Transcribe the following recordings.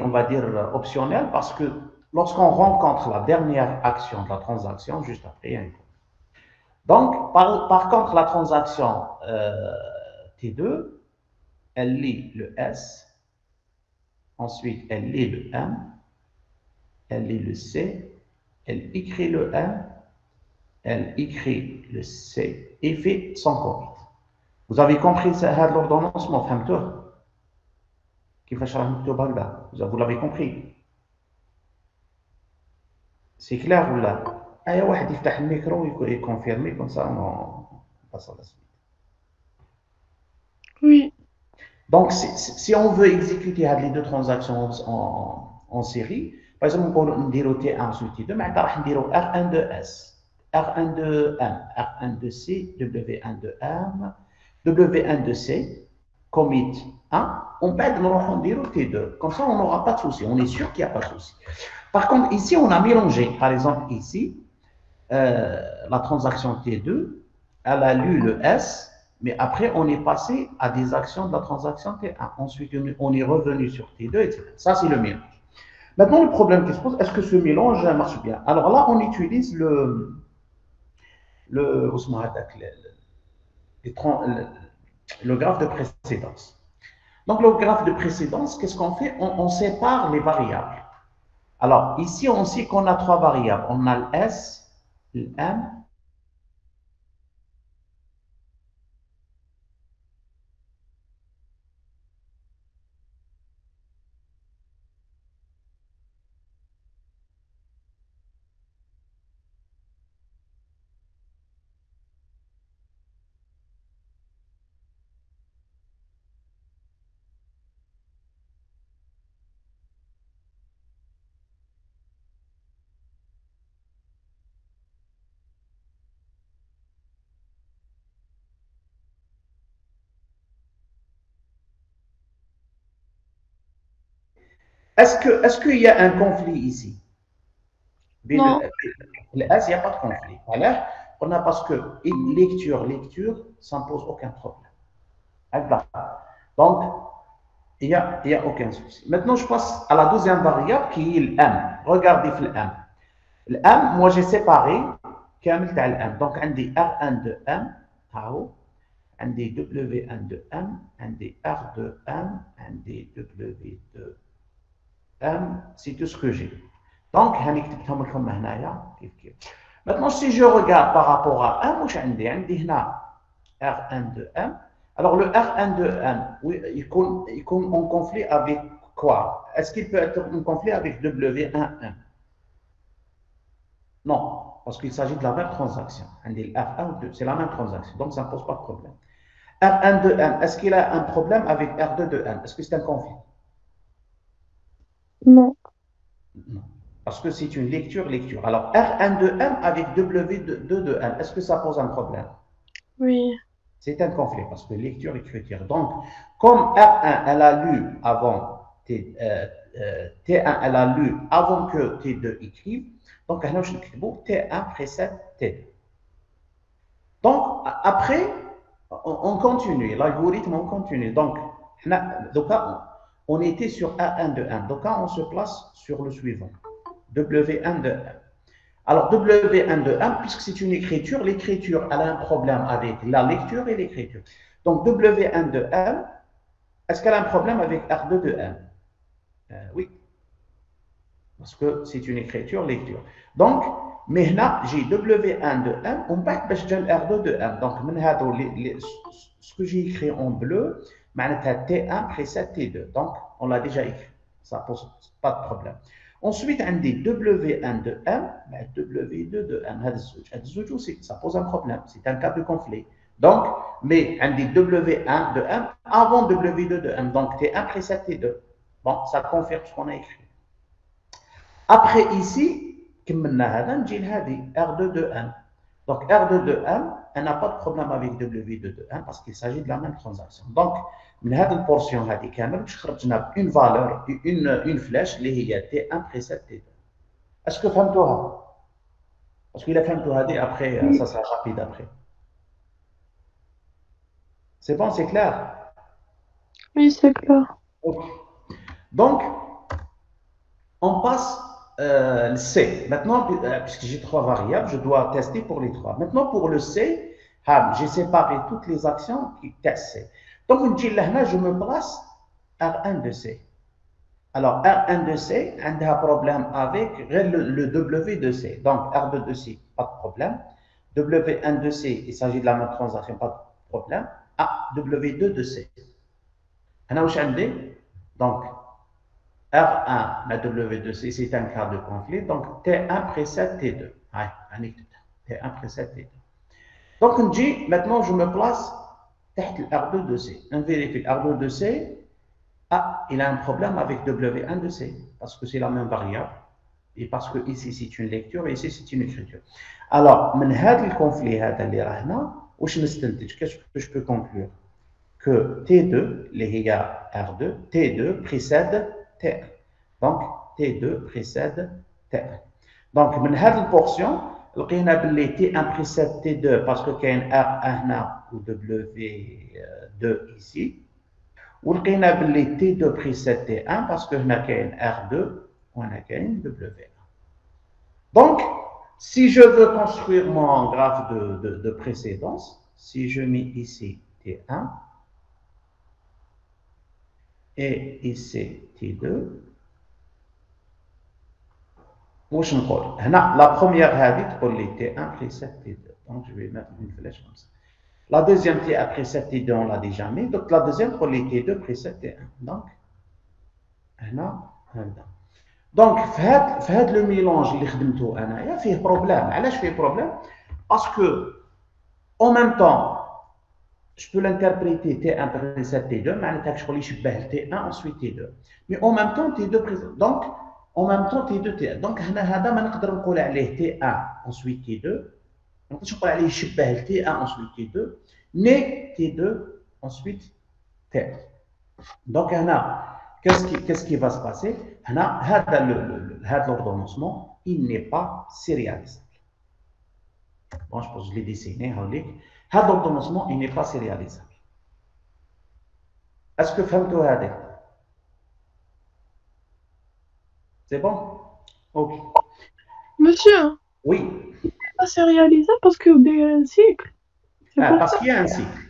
on va dire, optionnel parce que lorsqu'on rencontre la dernière action de la transaction, juste après, il y a une. Donc, par contre, la transaction T2, elle lit le S, ensuite elle lit le M, elle lit le C, elle écrit le M, elle écrit le C et fait son commit. Vous avez compris l'ordonnance, mon frère? Vous l'avez compris? C'est clair ou là? Il y a un qui ouvre le micro et confirme, comme ça on passe à la suite. Oui. Donc, si on veut exécuter les deux transactions en série, par exemple, on dit T1 sur T2, mais on va R1 de S, R1 de M, R1 de C, W1 de M, W1 de C, commit 1, on peut dire T2. Comme ça, on n'aura pas de souci. On est sûr qu'il n'y a pas de souci. Par contre, ici, on a mélangé. Par exemple, ici, la transaction T2, elle a lu le S, mais après, on est passé à des actions de la transaction T1. Ensuite, on est revenu sur T2, etc. Ça, c'est le mélange. Maintenant, le problème qui se pose, est-ce que ce mélange marche bien? Alors là, on utilise le, le graphe de précédence. Donc, le graphe de précédence, qu'est-ce qu'on fait? On sépare les variables. Alors, ici, on sait qu'on a trois variables. On a le S, le M. Est-ce qu'il y a un conflit ici? Non. Le S, il n'y a pas de conflit. Voilà. On a parce que lecture, ça ne pose aucun problème. Donc, il y a aucun souci. Maintenant, je passe à la deuxième variable qui est le M. Regardez le M. Le M, moi j'ai séparé كامل تاع الام دونك عندي R1 de M هاو عندي W1 de M عندي R de M عندي W de M, c'est tout ce que j'ai. Donc, maintenant, si je regarde par rapport à M, عندي هنا R1 de M. Alors, le R1 de M, oui, il compte en conflit avec quoi? Est-ce qu'il peut être en conflit avec W1M? Non, parce qu'il s'agit de la même transaction. R1, c'est la même transaction, donc ça ne pose pas de problème. R1 de M, est-ce qu'il a un problème avec R2 de M? Est-ce que c'est un conflit? Non. Non. Parce que c'est une lecture. Alors, R1 de M avec W2 de M, est-ce que ça pose un problème? Oui. C'est un conflit parce que écriture. Donc, comme R1, elle a lu avant T1, elle a lu avant que T2 écrive, donc, T1 précède T2. Donc, après, on continue, l'algorithme, on continue. Donc, on était sur A1 de M. Donc, on se place sur le suivant, W1 de M. Alors, W1 de M, puisque c'est une écriture, l'écriture, elle a un problème avec la lecture et l'écriture. Donc, W1 de M, est-ce qu'elle a un problème avec R2 de M? Oui, parce que c'est une écriture, lecture. Donc, maintenant, j'ai W1 de M, on va j'ai R2 de M. Donc, ce que j'ai écrit en bleu, T1 précède T2. Donc, on l'a déjà écrit. Ça ne pose pas de problème. Ensuite, on dit W1 de M, W2 de M. Ça pose un problème. C'est un cas de conflit. Donc, mais on dit W1 de M avant W2 de M. Donc, T1 précède T2. Bon, ça confirme ce qu'on a écrit. Après ici, R2 de M. Donc R2 de M, elle n'a pas de problème avec W2 de M parce qu'il s'agit de la même transaction. Donc, من هذه البورسيون هذه كامل باش خرجنا une valeur, une flèche اللي هي T1 précède T2. Est-ce que فهمتوها؟ Parce qu'il a فهمتوها هذه après, ça Oui. sera rapide après. C'est bon, c'est clair? Oui, c'est clair. Ok. Donc, On passe le C. Maintenant, puisque j'ai 3 variables, je dois tester pour les 3. Maintenant, pour le C, j'ai séparé toutes les actions qui testent C. Donc, je me place R1 de C. Alors, R1 de C, on a un problème avec le W de C. Donc, R2 de C, pas de problème. W1 de C, il s'agit de la même transaction, pas de problème. W2 de C. Donc, R1, la W2C, c'est un cas de conflit. Donc, T1 précède T2. T1 précède T2. Donc, on dit, maintenant, je me place derrière R2 de C. On vérifie R2 de C. Il a un problème avec W1 de C, parce que c'est la même variable. Et parce que ici, c'est une lecture et ici, c'est une écriture. Alors, من هذا الconflit هذا اللي راه هنا, واش نستنتج? Qu'est-ce que je peux conclure? Que T2, اللي هي R2, T2 précède T1. Donc, T2 précède T1. Donc, من هذه البورسيون لقينا باللي T1 précède T2 parce que كاين R1 هنا و W2 ici. ولقينا باللي T2 précède T1 parce que هنا كاين R2 وهنا كاين W1. Donc, si je veux construire mon graphe de précédence, si je mets ici T1 et ici T2, واش نقول هنا la première هذه تقول لي T1 précède T2. Donc je vais mettre une flèche comme ça. La deuxième T1 précède T2, on l'a déjà mis. Donc la deuxième تقول لي T2 précède T1. Donc هنا هذا. Donc في هذا le mélange اللي خدمته انايا فيه بروبليم. علاش فيه بروبليم؟ Parce que en même temps je peux l'interpréter T1 précède T2, معناتها شغل يشبه T1 ensuite T2. Mais en même temps T2 précède. Donc en même temps T2 T1. Donc هنا هذا ما نقدر نقول عليه T1 ensuite T2. ما نقدرش نقول عليه يشبه T1 ensuite T2, mais T2 ensuite T1. Donc هنا qu'est-ce qui va se passer? هنا هذا l'ordonnancement, il n'est pas sérialisable. Bon, je pense que je l'ai dessiné. هذا l'ordonnancement, il n'est pas sérialisable. Est-ce que فهمتوا هذا؟ C'est bon? Ok. Monsieur, Oui. pas sérialisable parce qu'il y a un cycle. Parce qu'il y a un cycle.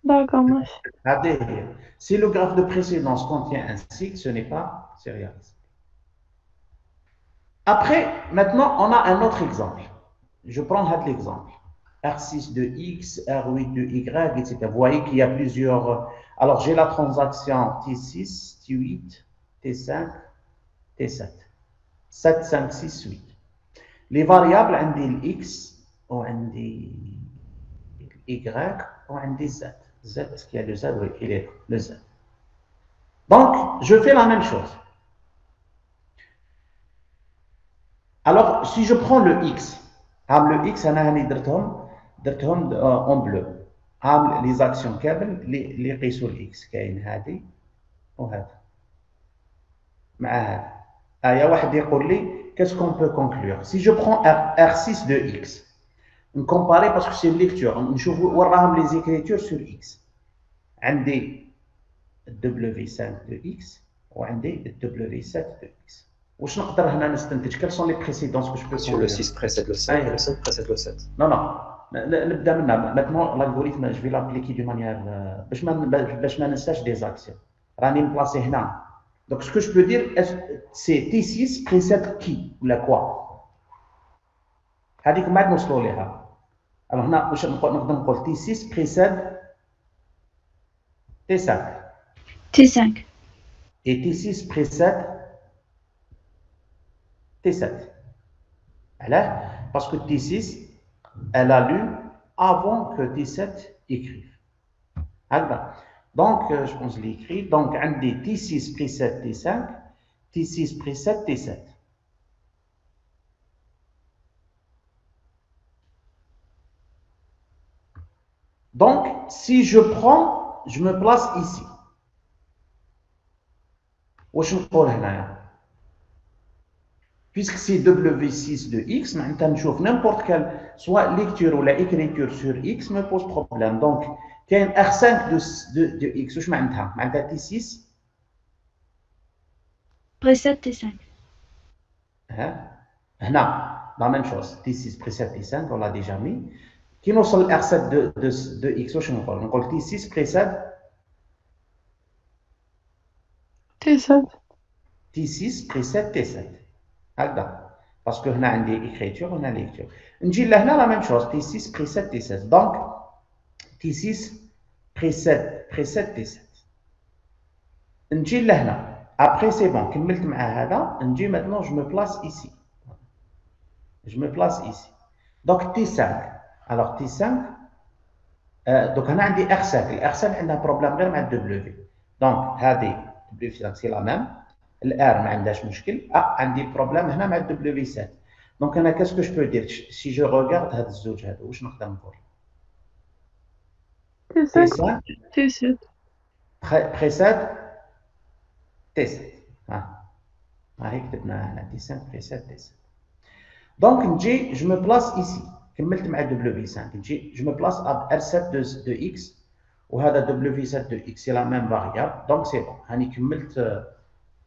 D'accord, monsieur. Si le graphe de précédence contient un cycle, ce n'est pas sérialisable. Après, maintenant, on a un autre exemple. Je prends l'exemple. R6 de X, R8 de Y, etc. Vous voyez qu'il y a plusieurs... Alors, j'ai la transaction T6, T8, T5, T7. 7, 5, 6, 8. Les variables, on dit X, ou on dit Y, ou on dit Z. Z, est-ce qu'il y a le Z? Oui, il est le Z. Donc, je fais la même chose. Alors, si je prends le X, le X, on a درتهم en bleu. Les actions كامل اللي يقيسوا الإكس كاين هذه وهذا مع هذا. واحد يقول لي qu'est-ce qu'on peut conclure? Si je prends R6 de X, on compare parce que c'est une lecture, نشوفوا وراهم les écritures sur X. عندي W5 de X وعندي W7 de X. واش نقدر هنا نستنتج؟ Quelles sont les précédences que je peux conclure? Le 6 précède le 7 et le 7 précède le 7. Non. نبدا منها. Maintenant l'algorithme je vais l'appliquer d'une manière باش ما ننساش des actions. راني مبلاصي هنا. Donc ce que je peux dire, c'est T6 précède qui ou la quoi. هذيك ما نوصلوا لها. Alors هنا واش نقدر نقول T6 précède T5. T5. Et T6 précède T7. Parce que T6, elle a lu avant que T7 écrive. Donc, je pense que je l'ai écrit. Donc, on dit T6 précède T5, T6 précède T7. Donc, si je prends, je me place ici. واش نقول هنايا؟ Puisque c'est W6 de X, n'importe quelle, soit lecture ou la écriture sur X me pose problème. Donc, il y a un R5 de X, je m'entends, T6. précède T5. Là, la même chose. T6 précède T5, on l'a déjà mis. Qui nous sommes R7 de X, je ne sais pas. T6 précède T7. T6 précède T7. Parce que on a une écriture, on a une lecture. نجي لهنا la même chose. T6 précède T7. Donc, T6 précède T7. نجي لهنا. Après, c'est bon. كملت مع هذا. نجي maintenant, je me place ici. Je me place ici. Donc, T5. Alors, T5. Donc, on a un R5. R5 a un problème غير مع W. Donc, هذه W c'est la même. الار ما عندهاش مشكل. عندي بروبليم هنا مع W 7. دونك انا كاسكو جو بو دير سي جو ريغارد هاد الزوج هادو واش نقدر نقول T5. T7. بريساد T7 ها هي كتبناها هنا T5 بريساد T7 دونك نجي جو مو بلاس ايسي كملت مع W 5 نجي جو مو بلاس اب R7 دو X وهذا W 7 دو X سي لا ميم فاريابل دونك سي بون هاني كملت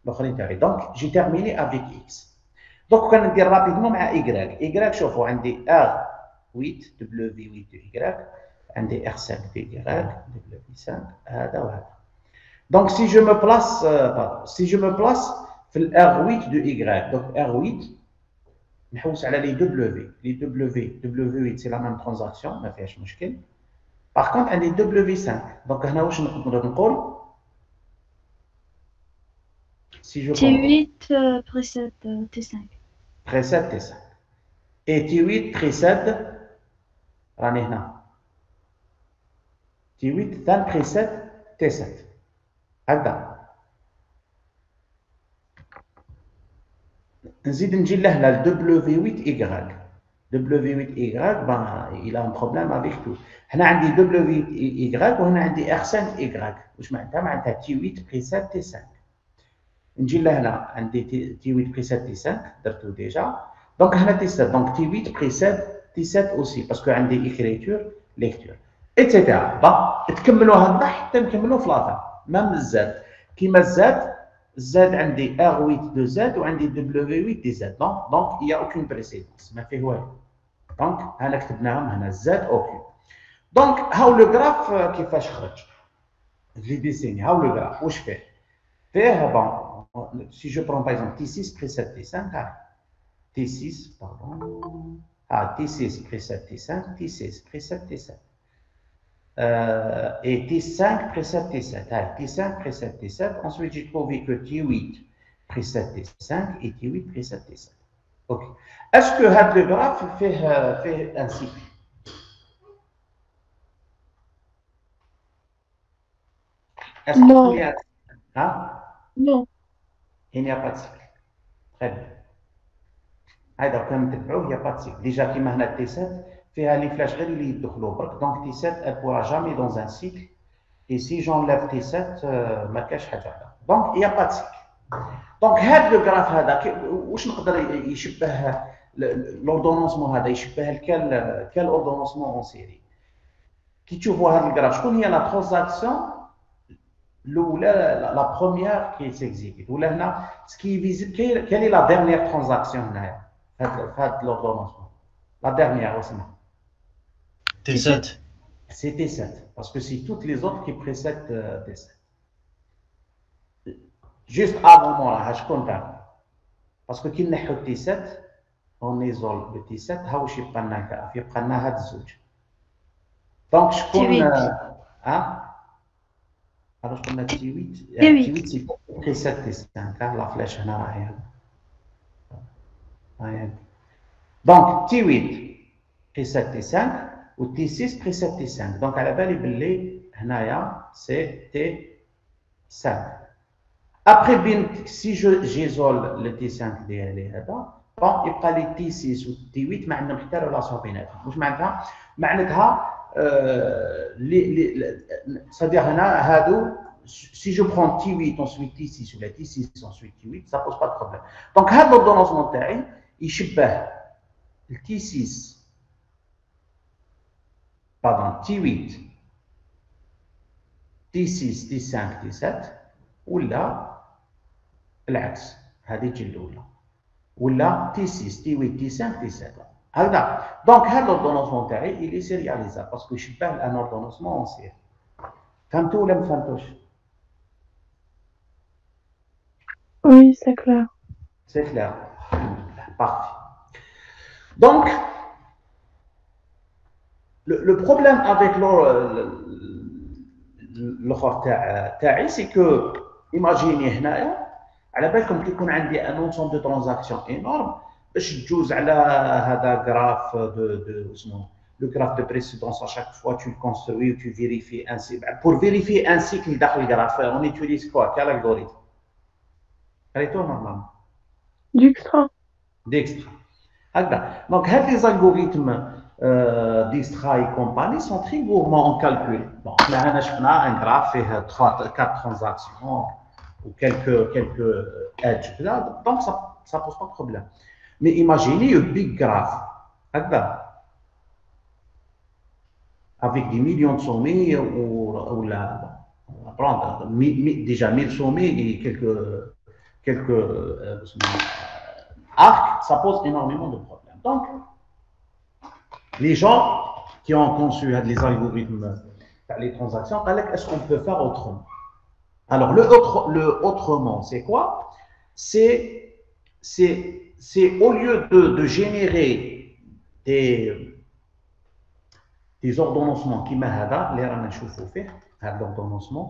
الاخرين تاعي دونك جي تيرميني افيك اكس دونك كندير رابيدمون مع ايكغاك شوفوا عندي ار 8 دبليو في 8 دو ايكغاك عندي ار 5 دو ايكغاك دبليو في 5 هذا وهذا دونك سي جو مو بلاس في الار 8 دو ايكغاك دونك ار 8 نحوس على لي دبليو في 8 سي لا ميم ترانزاكسيون ما فيهاش مشكل باغ كونت عندي دبليو في 5 دونك هنا واش نقدر نقول Si je T8 précède T5. Précède T5. Et T8 précède T8 précède T7. هكذا. نزيد نجي لهنا W8Y. W8Y il a un problème avec tout. هنا عندي W8Y وهنا عندي R5Y. واش معناتها T8 précède T5. نجي لهنا عندي T8 بريسيد T5 درتو ديجا دونك هنا T7 دونك T8 بريسيد T7 اوسي باسكو عندي اكريتور ليكتور ايتترا تكملوا هكذا حتى نكملوا في لافان ميم الزاد كيما الزاد عندي R8 دو زاد وعندي W8 دي زاد دونك يا اوكين بريسيدونس ما فيه والو دونك هنا كتبناهم هنا الزاد اوكين دونك هاو لو غراف كيفاش خرج لي ديسيني هاو لو غراف واش فيه بون si je prends par exemple T6 précède T5, T6, pardon, T6 précède T5, T6 précède T7. Et T5 précède T7. T5 précède T7. Ensuite, j'ai trouvé que T8 précède T5 et T8 précède T7. Ok. Est-ce que le graphe fait un cycle? Est-ce qu'il y a Non. Il n'y a pas de cycle. Très bien. هذا كان نتبعوه il n'y a pas de cycle. Déjà كيما هنا T7 فيها لي فلاش غير اللي يدخلوا برك دونك T7 elle pourra jamais dans un cycle et si j'enlève T7 ما كاش حاجه دونك il n'y a pas de cycle. دونك هذا لو غراف هذا واش نقدر يشبه لوردونونسمون هذا يشبه كال اوردونونسمون اون سيري كي تشوفوا هذا الغراف شكون هي لا ترانزاكسيون الاولى لا بروميير كي سيكزيكيت ولا هنا سكي فيزيت كاين لا ديرنيير ترانزاكسيون هنايا هاد لوردونونسمون لا ديرنيير واسمها T7. c'est T7 parce que c'est toutes les autres qui précèdent T7 juste avant moi شكون تاع parce que كي نحو T7 on isole le T7 ها واش يبقى لنا يبقى لنا هاد الزوج دونك شكون alors qu'on a T8 c'est précède T5 la flèche هنا راهي donc T8 précède T5 ou T6 précède T5 donc على بالي باللي هنايا c'est T5 après bien si j'isole le T5 ديالي هذا bon يبقى لي T6 و T8 ما عندهم حتى ريلاسيون بيناتهم واش معناتها c'est-à-dire si je prends T8 ensuite T6 ou la T6 ensuite T8 ça pose pas de problème donc هذا l'ordonnancement تاعي يشبه T6 pardon T8 T6 T5 T7 ولا العكس هذه تجي الاولى ولا تي 6 تي 8 تي 5 تي 7 هكذا. دونك هذا لوردونونسمون تاعي الي سيرياليزا باسكو يشبه الان اوردونونسمون اون سير. فهمتوا ولا ما فهمتوش؟ Oui, c'est clair. C'est clair. Parfait. Donc, le problème avec l'offre تاعي c'est que imaginez هنايا على بالكم كي يكون عندي ان انسوم دو ترانزاكسيون انورم باش تجوز على هذا غراف دو اسمه لو غراف دو بريسيدونس à chaque fois tu le construis ou tu vérifies ainsi pour vérifier un cycle داخل الغراف on utilise quoi quel algorithme قريتوه نورمالمون Dijkstra. Dijkstra هكذا. دونك هاد لي زالغوريثم ديجسترا اي كومباني سون تري غورمون ان كالكول. بون حنا هنا شفنا ان غراف فيه 4 ترانزاكسيون quelques edges كذا دونك ça pose pas de problème. Mais imaginez un big graphe هكذا avec des millions de sommets ou la prendre déjà 1000 sommets et quelques arcs, ça pose énormément de problèmes. Donc, les gens qui ont conçu les algorithmes, les transactions, est-ce qu'on peut faire autrement? Alors, le autrement, c'est quoi? C'est au lieu de générer des ordonnancements qui m'aident, les ramen choufou fait, l'ordonnancement,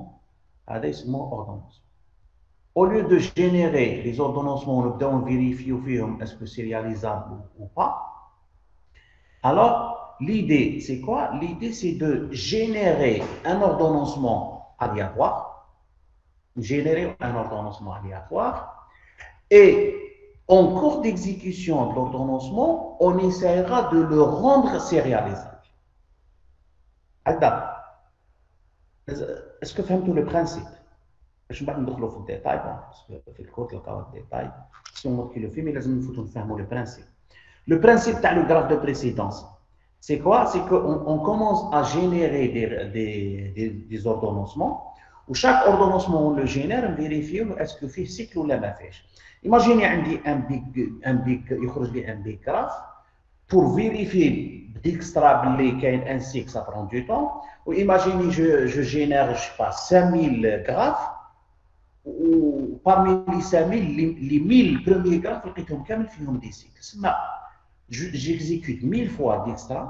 هذا اسمه ordonnancement. Au lieu de générer les ordonnancements, on doit vérifier est-ce que c'est réalisable ou pas. Alors, l'idée, c'est quoi? L'idée, c'est de générer un ordonnancement aléatoire. Générer un ordonnancement aléatoire. Et en cours d'exécution de l'ordonnancement, on essaiera de le rendre sérialisable. Est-ce que vous avez tout le principe? باش من بعد ندخلوا في الديتاي باسكو في الكود تلقاو الديتاي سي اون كيلو في مي لازم نفوتوا نفهموا لو برانسيب. لو برانسيب تاع لو غراف دو بريسيدونس سي كوا؟ سي كو اون كومونس ا جينيري دي اوردونونسمون وشاك اوردونونسمون اون لو جينير نفيريفيو اسكو فيه سيكل ولا ما فيهش. ايماجيني عندي ان بيك يخرج لي ان بيك غراف pour vérifier d'extra باللي كاين ان سيك ça prend du temps. ou imaginez je génère je sais pas 5000 graphes ou parmi les 5000 les 1000 premiers graphes لقيتهم كامل فيهم دي سيكل. تسمى j'exécute 1000 fois d'extra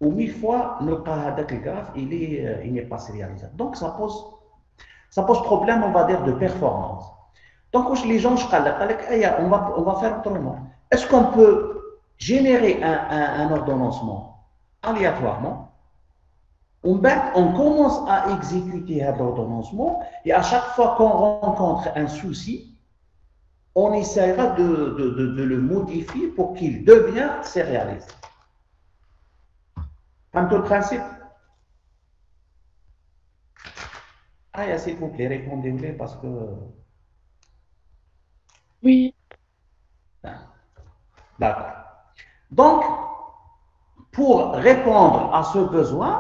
ou 1000 fois نلقى هذاك الجراف il n'est pas sérialisable. Donc ça pose problème, on va dire, de performance. Donc les gens قال لك on va faire autrement. Est-ce qu'on peut générer un ordonnancement aléatoirement? On commence à exécuter l'ordonnancement et à chaque fois qu'on rencontre un souci, on essaiera de le modifier pour qu'il devienne sérialisé. Quant au principe, s'il vous plaît, répondez-moi parce que... Oui. D'accord. Donc, pour répondre à ce besoin,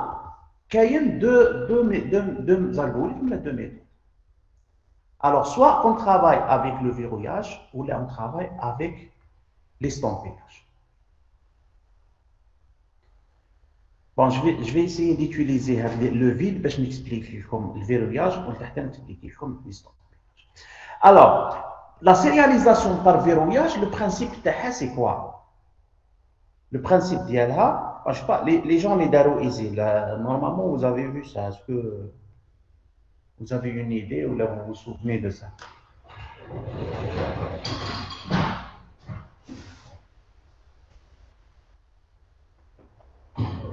il y a deux algorithmes, deux méthodes. Alors, soit on travaille avec le verrouillage, ou là on travaille avec l'estampillage. Bon, je vais essayer d'utiliser le vide pour m'expliquer comme le verrouillage, ou m'expliquer comme l'estampillage. Alors, la sérialisation par verrouillage, le principe c'est quoi? Le principe d'IALA, je sais pas, les gens les daro easy, normalement vous avez vu ça, est-ce que vous avez une idée ou là vous vous souvenez de ça?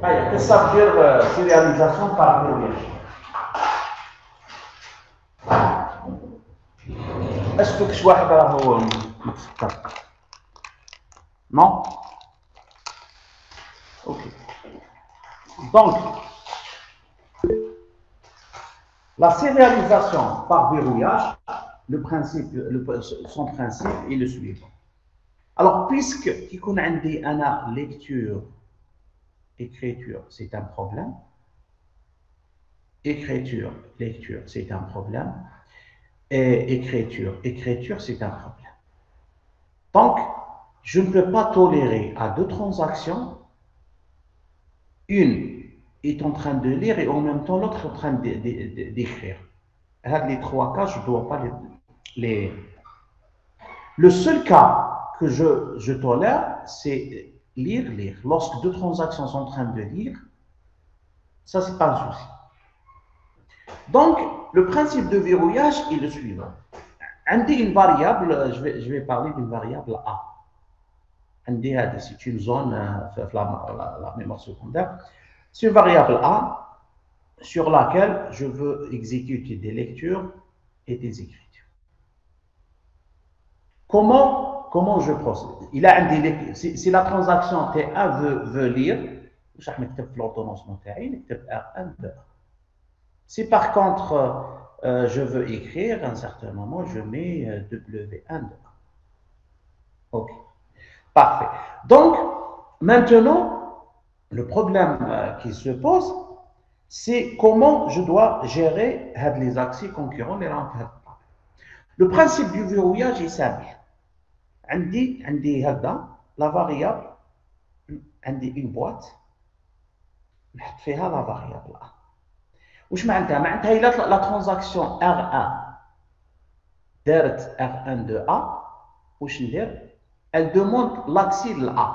Qu'est-ce que ça veut dire sérialisation par verrouillage? Est-ce que tu vois non? Ok. Donc, la sérialisation par verrouillage, son principe est le suivant. Alors, puisque il y a lecture, écriture, c'est un problème. Écriture, lecture, c'est un problème. et écriture. Écriture, c'est un problème. Donc, je ne peux pas tolérer à deux transactions, une est en train de lire et en même temps l'autre est en train d'écrire. Les trois cas, je ne dois pas les... Le seul cas que je tolère, c'est lire. Lorsque deux transactions sont en train de lire, ça, c'est pas un souci. Donc, le principe de verrouillage est le suivant. Une variable, je vais parler d'une variable A. C'est une zone, la mémoire secondaire. C'est une variable A sur laquelle je veux exécuter des lectures et des écritures. Comment je procède? Il a si la transaction T1 veut lire, je vais mettre l'ordonnance notariée, je vais R1, Si par contre je veux écrire, à un certain moment, je mets W1. Ok, parfait. Donc, maintenant, le problème qui se pose, c'est comment je dois gérer les accès concurrents. Le principe du verrouillage est simple. عندي la variable, عندي une boîte, نحط فيها la variable A. واش معناتها؟ معناتها إلا la transaction R1 دارت R1 de A، واش ندير؟ Elle demande l'accès de A.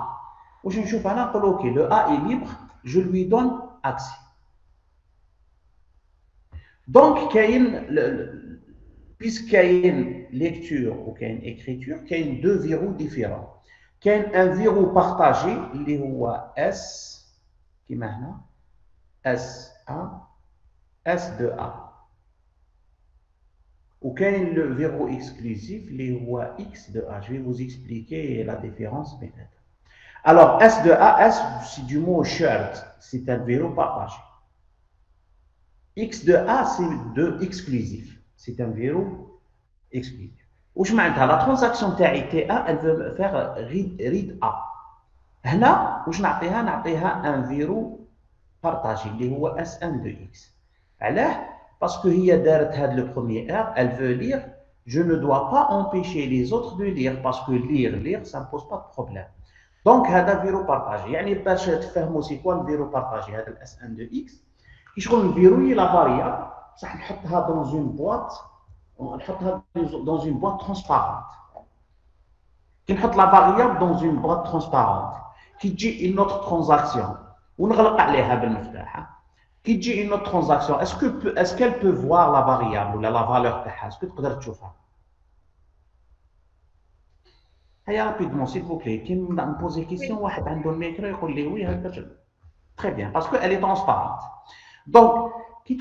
واش نشوف أنا نقول OK, le A est libre, je lui donne accès. Donc puisqu'il y a une lecture ou qu'il y a une écriture, il y a deux verrous différents. Il y a un verrou partagé, qui est S, qui est maintenant S1, S2A. Ou il y a le verrou exclusif, qui est X2A. Je vais vous expliquer la différence peut-être. Alors, S2A, S, c'est du mot shared, c'est un verrou partagé. X2A, c'est de exclusif. C'est un verrou exclusif. واش معناتها؟ la transaction تاعي T1 elle veut faire read A. هنا واش نعطيها؟ نعطيها un verrou partagé اللي هو S1 de X. علاه؟ parce que هي دارت هذا le premier R, elle veut lire, je ne dois pas empêcher les autres de lire parce que lire ça ne pose pas de problème. Donc هذا verrou partagé. يعني باش تفهموا c'est quoi le verrou partagé هذا ال S1 de X. كي شغل نفيروي la variable صح نحطها dans une boîte. On نحطها dans une boîte transparente. Qui نحط la variable dans une boîte transparente. Qui تجي une autre transaction. ونغلق عليها بالمفتاح. Qui تجي une autre transaction. Est-ce qu'elle peut voir la variable ou la valeur تاعها؟ Est-ce que تقدر تشوفها؟ هيا rapidement s'il vous plaît. كي نبوزي كيسيون واحد عنده الميكرو يقول لي وي هكا. Très bien parce qu'elle est transparente. Donc qui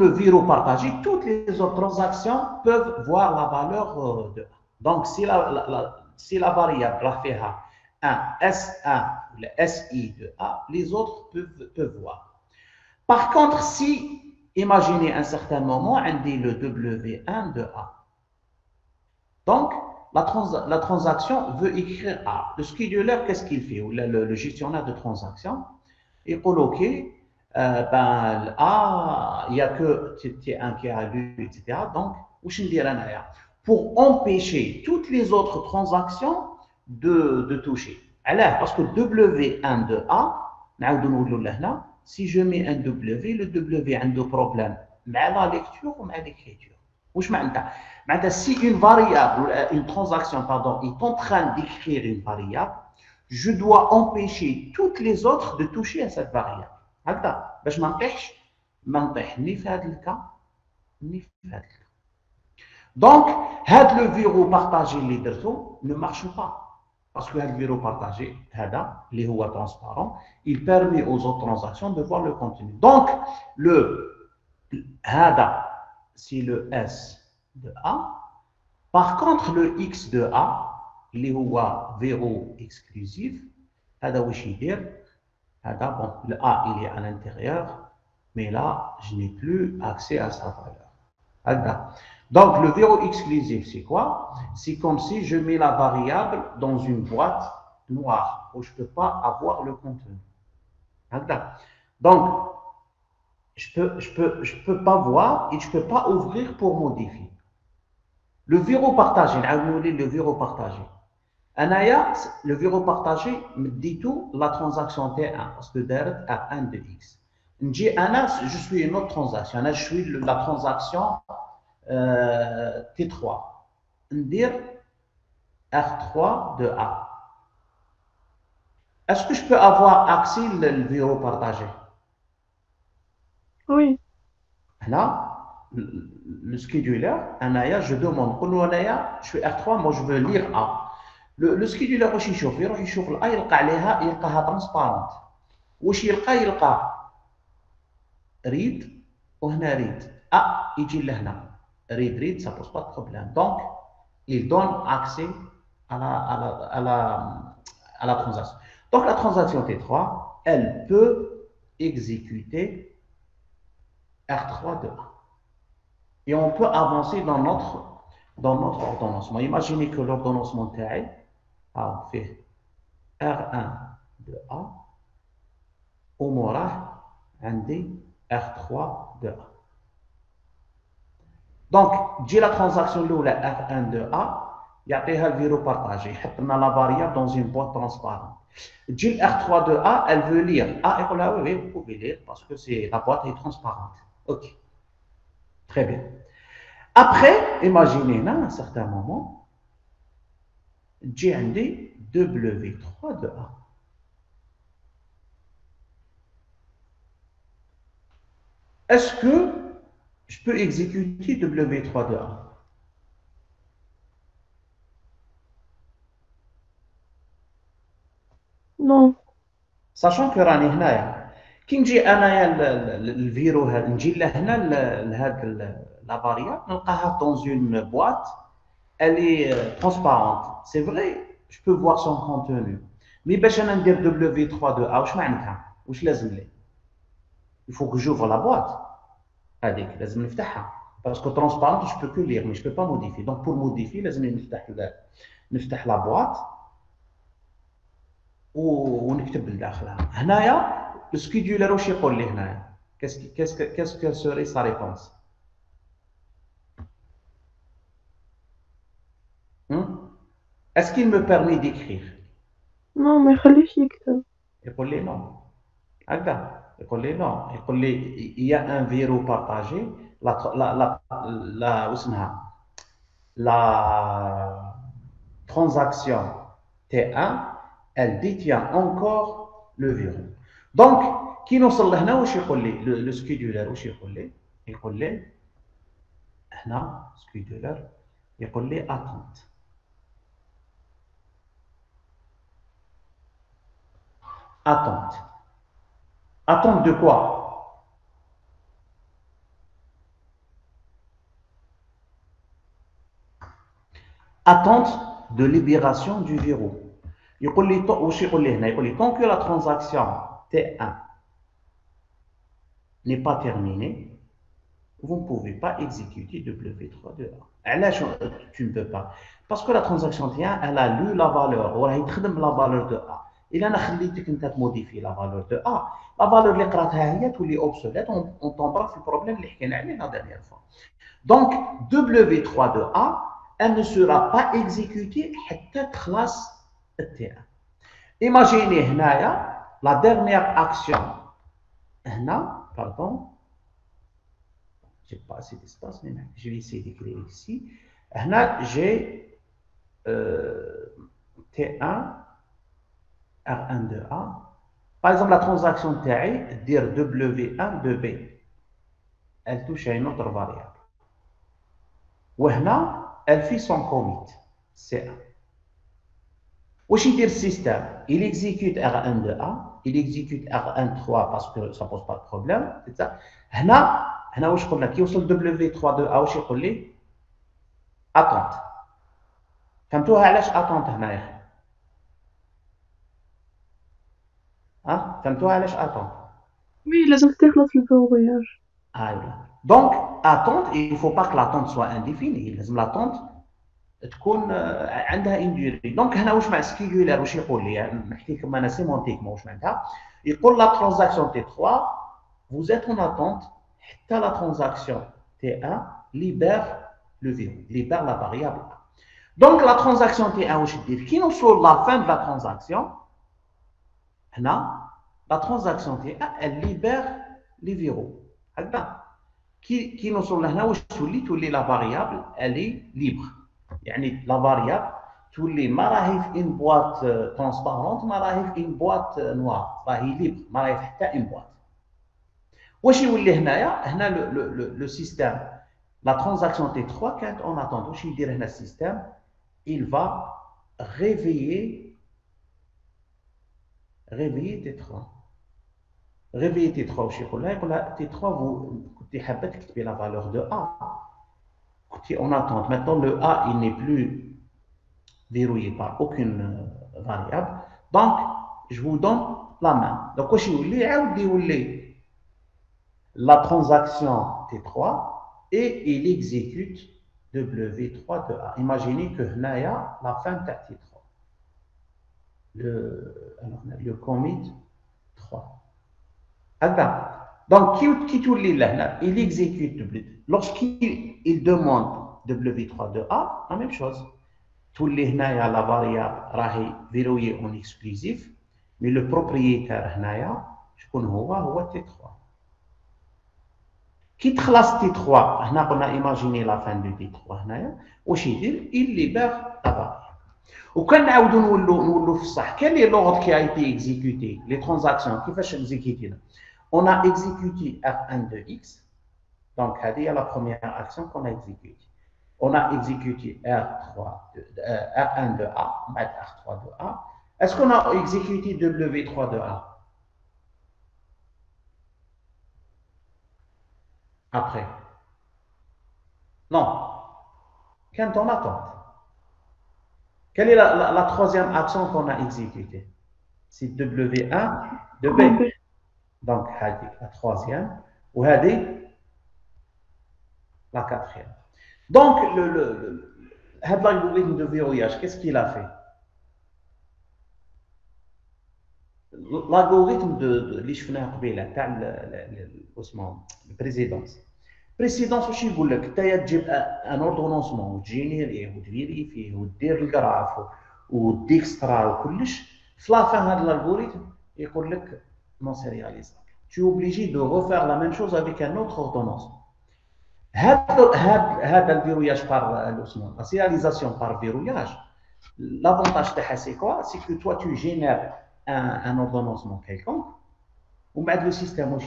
le verrou partagé, toutes les autres transactions peuvent voir la valeur de A. Donc, si la variable a fait un S1 ou le SI de A, les autres peuvent voir. Par contre, si, imaginez un certain moment, on dit le W1 de A. Donc, la transaction veut écrire A. Le scheduler, qu'est-ce qu'il fait? Ou le gestionnaire de transaction, il dit OK. Il n'y a que T1 qui a lu, etc. Donc, pour empêcher toutes les autres transactions de toucher. Alors, parce que W1 de A, si je mets un W, le W a un problème avec la lecture ou avec l'écriture. Si une variable, une transaction, pardon, est en train d'écrire une variable, je dois empêcher toutes les autres de toucher à cette variable. هكذا باش ما نطيح ني في هذا الكا ني في هذا الكا. دونك هذا لو فيرو بارطاجي اللي درتو ne marche pas parce que هذا الفيرو بارطاجي هذا اللي هو transparent il permet aux autres transactions de voir le contenu. Donc هذا c'est le S de A. Par contre le X de A اللي هو فيرو exclusif هذا واش يدير؟ Bon, le A il est à l'intérieur, mais là je n'ai plus accès à sa valeur. Donc le verrou exclusif c'est quoi? C'est comme si je mets la variable dans une boîte noire où je ne peux pas avoir le contenu. Donc je peux pas voir et je peux pas ouvrir pour modifier. Le verrou partagé, le verrou partagé. Le verrou partagé me dit tout la transaction T1 parce que derrière R1 de X. Je suis une autre transaction. Je suis la transaction T3. Dire R3 de A. Est-ce que je peux avoir accès au verrou partagé? Oui. Là, le scheduler, je demande, je suis R3, moi je veux lire A. Le scheduler, il يشوف A, يلقاها transparente. واش يلقى read وهنا read. يجي لهنا read, ça pose pas de problème. Donc, il donne accès à la transaction. Donc, la transaction T3, elle peut exécuter R3 de A. Et on peut avancer dans notre ordonnancement. Imaginez que l'ordonnancement fait R1 de A, au R3 de A. Donc, j'ai la transaction R1 de A, il y a le verrou partagé. On a la variable dans une boîte transparente. J'ai R3 de A, elle veut lire. Et pour là, oui, vous pouvez lire parce que la boîte est transparente. OK. Très bien. Après, imaginez à un certain moment, j'ai un W3 de A. Est-ce que je peux exécuter W3 de A? Non. Sachant que راني هنايا كي نجي انايا الفيرو هذا نجي لهنا لهاد لا فاريابل نلقاها dans une boîte, elle est transparente. C'est vrai, je peux voir son contenu. Mais باش انا ندير W3 de A واش معناتها؟ واش لازم لي؟ Il faut que j'ouvre la boîte. هذيك لازم نفتحها. Parce que transparente, je peux que lire, mais je peux pas modifier. Donc pour modifier, لازم نفتح la boîte. ونكتب لداخلها. هنايا السكيدولر واش يقول لي هنايا؟ qu'est-ce que serait sa réponse? Est-ce qu'il me permet d'écrire? Non, ما يخليش يكتب. يقول لي non. هكذا يقول لي non. يقول لي il y a un verrou partagé. La transaction T1, elle détient encore le verrou. Donc, كي نوصل لهنا واش يقول لي لو سكيدولر واش يقول لي؟ يقول لي هنا سكيدولر يقول لي attente. Attente. Attente de quoi? Attente de libération du verrou. يقول لي واش يقول لي هنا؟ يقول لي tant que la transaction T1 n'est pas terminée, vous ne pouvez pas exécuter W3 de A. علاش tu ne peux pas? Parce que la transaction T1 elle a lu la valeur وراهي تخدم la valeur de A. إلا أنا خليتك أنت تموديفي la valeur de A, la valeur اللي قراتها هي تولي obsolète. On tombera في البروبلème اللي حكينا عليه la dernière fois. Donc W3 de A, elle ne sera pas exécutée حتى تخلص T1. Imaginez هنايا la dernière action. هنا, pardon, j'ai pas assez d'espace, mais je vais essayer d'écrire ici. هنا j'ai T1 R1 de A. Par exemple, la transaction تاعي dire W1 de B. Elle touche à une autre variable. وهنا elle fait son commit C1. واش يدير السيستم؟ il exécute R1 de A, il exécute R1 3 parce que ça pose pas de problème. هنا واش قلنا؟ كي يوصل W3 de A واش يقول لي؟ attente. فهمتوها علاش attente هنايا؟ فهمتوها علاش attente؟ Oui, لازم تخلص الفورياج. Donc attente, il faut pas que l'attente soit indéfinie. لازم l'attente تكون عندها une durée. Donc هنا واش مع سكيدولر واش يقول لي؟ نحكي لكم انا سيمونتيكمون واش معناتها. يقول la transaction T3 vous êtes en attente la transaction T1 libère le verrou, libère la variable A. Donc la transaction T1, qui nous sur la fin de la transaction, la transaction T1, elle libère les verrous. Qui nous sur la variable, elle est libre. La variable, tous les marahif une boîte transparente, marahif une boîte noire, elle est libre, marahif une boîte. واش يولي هنايا هنا لو سيستيم لا ترانزاكسيون تي 3 كانت اون اتوند واش يدير هنا السيستيم il va réveiller تي 3 réveiller تي 3 واش يقول لها تي 3 vous كنتي حابه تكتبي لا فالور دو a كنتي اون اتوند maintenant le a il n'est plus verrouillé par aucune variable donc je vous donne la main donc واش يولي عاود يولي la transaction T3 et il exécute W3 de A. Imaginez que là, la fin de T3. Le commit 3. Donc, il exécute lorsqu'il demande W3 de A, la même chose. Tous les la variable verrouillée en exclusif, mais le propriétaire je connais T3. Qui classe T3, on a imaginé la fin de T3, il libère la variable. Et quand nous quel est l'ordre qui a été exécuté, les transactions qui font exécuter. On a exécuté R1 de X, donc c'est la première action qu'on a exécutée. On a exécuté R1 de A, R3 de A. Est-ce qu'on a exécuté W3 de A? Après. Non. Quand on attend. Quelle est la troisième action qu'on a exécutée? C'est W1 de B. Donc, la troisième. Ou la quatrième. Donc, l'algorithme de verrouillage, qu'est-ce qu'il a fait? L'algorithme de précédence. Précédence, واش يقول لك انت تجيب ان اوردونونسمون وتجينيريه وتفيريفيه ودير الكراف وديكسترا وكلش في لا فان هذا الالغوريثم يقول لك نون سي رياليزابل tu es obligé de refaire la même chose avec un autre ordonnancement. هذا الفيروياج بار la serialisation par verrouillage, l'avantage تاعها c'est quoi? C'est que toi tu génères un ordonnancement quelconque, ou le système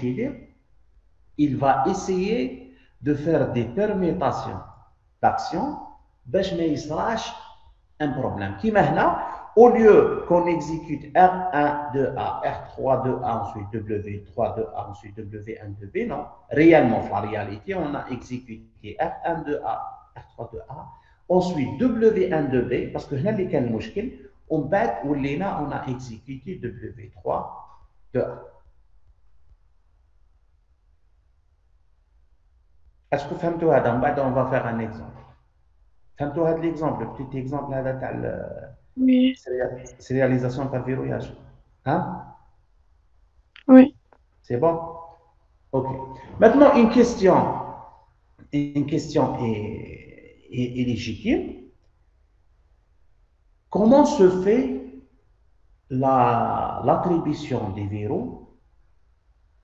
il va essayer de faire des permutations d'actions باش ما يصراش un problème. Qui maintenant, au lieu qu'on exécute R1 de A, R3 de A, ensuite W3 de A, ensuite W1 de B, non, réellement, en réalité, on a exécuté R1 de A, R3 de A, ensuite W1 de B, parce que là, on a exécuté W3 de A. Est-ce que vous faites on va faire un exemple. Faites-vous l'exemple, le petit exemple là Oui. Sérialisation par verrouillage. Hein? Oui. C'est bon? Ok. Maintenant, une question est légitime. Comment se fait l'attribution des verrous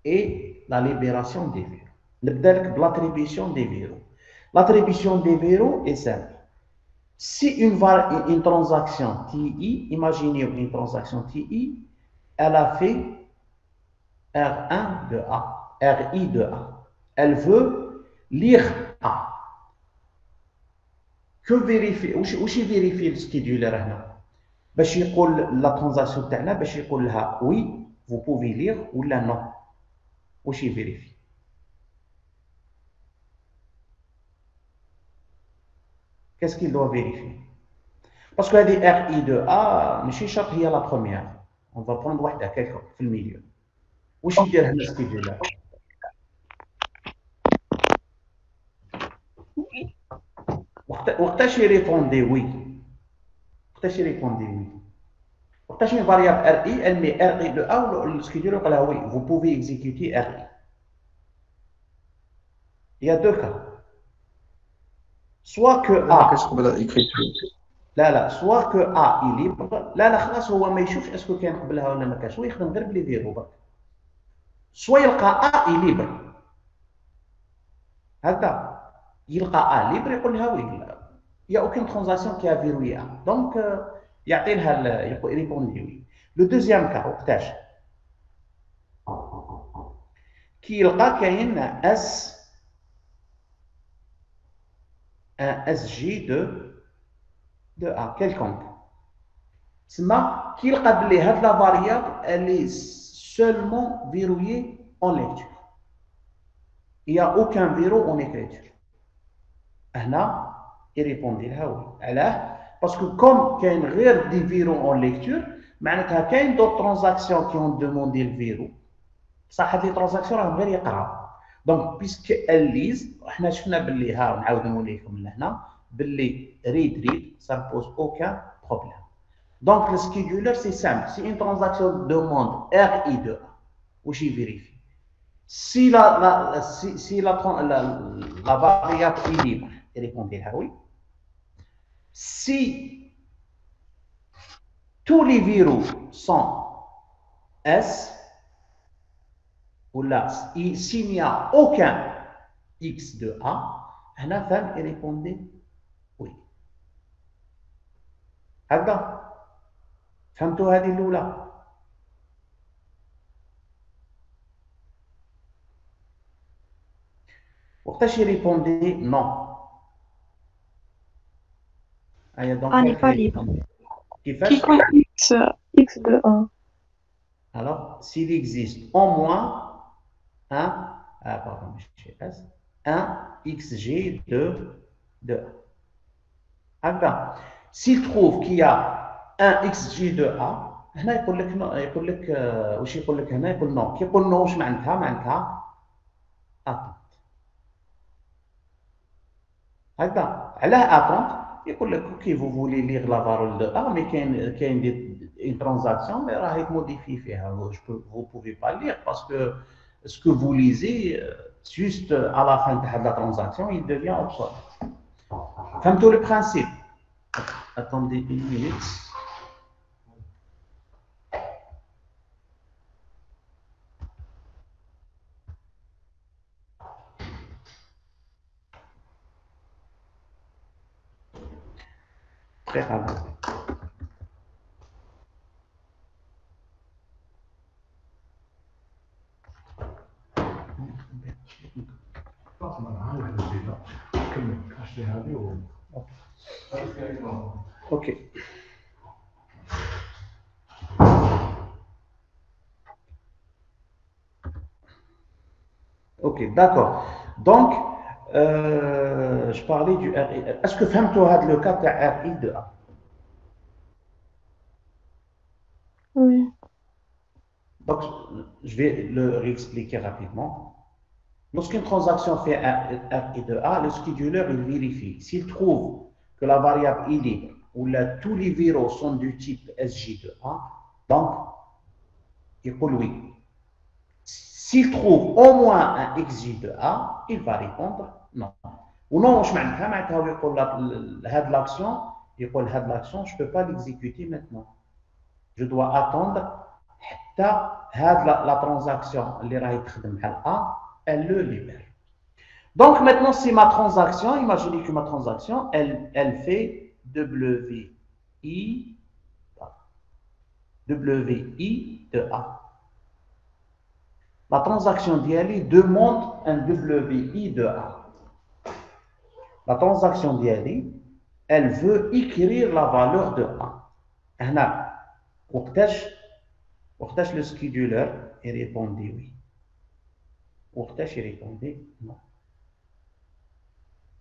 et la libération des verrous? L'attribution des verrous. L'attribution des verrous est simple. Si une transaction TI, imaginez une transaction TI, elle a fait R1 de A, RI de A. Elle veut lire A. Que vérifier? Où vérifier le scheduler là? باش يقول la transaction تاعنا باش يقول لها oui, vous pouvez lire ou là non. واش vérifie? Qu'est-ce qu'il doit vérifier? Parce que les RI de A, ماشي شرط هي la première. On va prendre واحدة quelconque في الميليو. واش يدير هنا السكيدولر؟ وقتاش يريبوندي وي؟ وقتاش يريبوندي وي؟ وقتاش une variable RI elle met RI de A ou le scheduler يقول لها oui, vous pouvez exécuter RI. Il y a deux cas. Soit que لا A, كتقبل écriture. لا soit que A est libre, لا خلاص هو ما يشوفش اسكو كاين قبلها ولا ما كانش، هو يخدم غير بلي فيرو برك. soit يلقى A est libre. هكذا يلقى A libre يقول لها وي il y a aucune transaction qui a verrouillé A. Donc يعطي لها يريبوند وي. Le deuxième cas وقتاش؟ كي يلقى كاين S un SJ de A quelconque. تسمى كي يلقى بلي هاد لا variable elle est seulement verrouillée en lecture. Il n'y a aucun verrou en écriture. هنا يريبوندي لها وي. علاه؟ باسكو كوم كاين غير دي فيرو en lecture معناتها كاين دوت ترانزاكسيون كي اون دوموندي الفيرو بصح هاد لي ترانزاكسيون راهم غير يقراو. دونك بيسك الليز حنا شفنا باللي ها نعاود نقول لكم لهنا باللي ريد ça ne pose aucun problème. Donc le scheduler c'est simple, si une transaction demande RI de A, ou j'y vérifie. Si la variable est libre, il répondait oui. Si tous les verrous sont S, ou là, s'il n'y a aucun X de A, هنا فهم il répondait oui. هذا فهمتوا هذه الأولى؟ وقتاش يريبوندي نو؟ A n'est pas libre. Qui compte X de 1. Alors, s'il existe au moins un XG de A. S'il trouve qu'il y a un XG de A, هنا يقول لك واش يقول لك هنا يقول نو. كي يقول نو واش معناتها attente. هكذا علاه attente يقول لك اوكي vous voulez lire la parole de A mais كاين une transaction mais راهي تموديفي فيها vous pouvez pas lire parce que ce que vous lisez juste à la fin de la transaction il devient obsolète. فهمتوا le principe? Attendez une minute. Très rapide. Ok. Ok, d'accord. Donc, je parlais du RI. Est-ce que فهمتوا هذا le cas de RI de A? Oui. Donc, je vais le réexpliquer rapidement. Lorsqu'une transaction fait un RI de A, le scheduler il vérifie. S'il trouve que la variable est libre ou là, tous les verrous sont du type SJ de A, donc il dit oui. S'il trouve au moins un XJ de A, il va répondre non. Ou non, je l'action, je ne peux pas l'exécuter maintenant. Je dois attendre la transaction, elle le libère. Donc maintenant, c'est ma transaction. Imaginez que ma transaction, elle fait WI de A. La transaction d'IALI demande un WI de A. La transaction d'IALI, elle veut écrire la valeur de A. هنا وقتاش le scheduler il répondait oui. وقتاش il répondait non.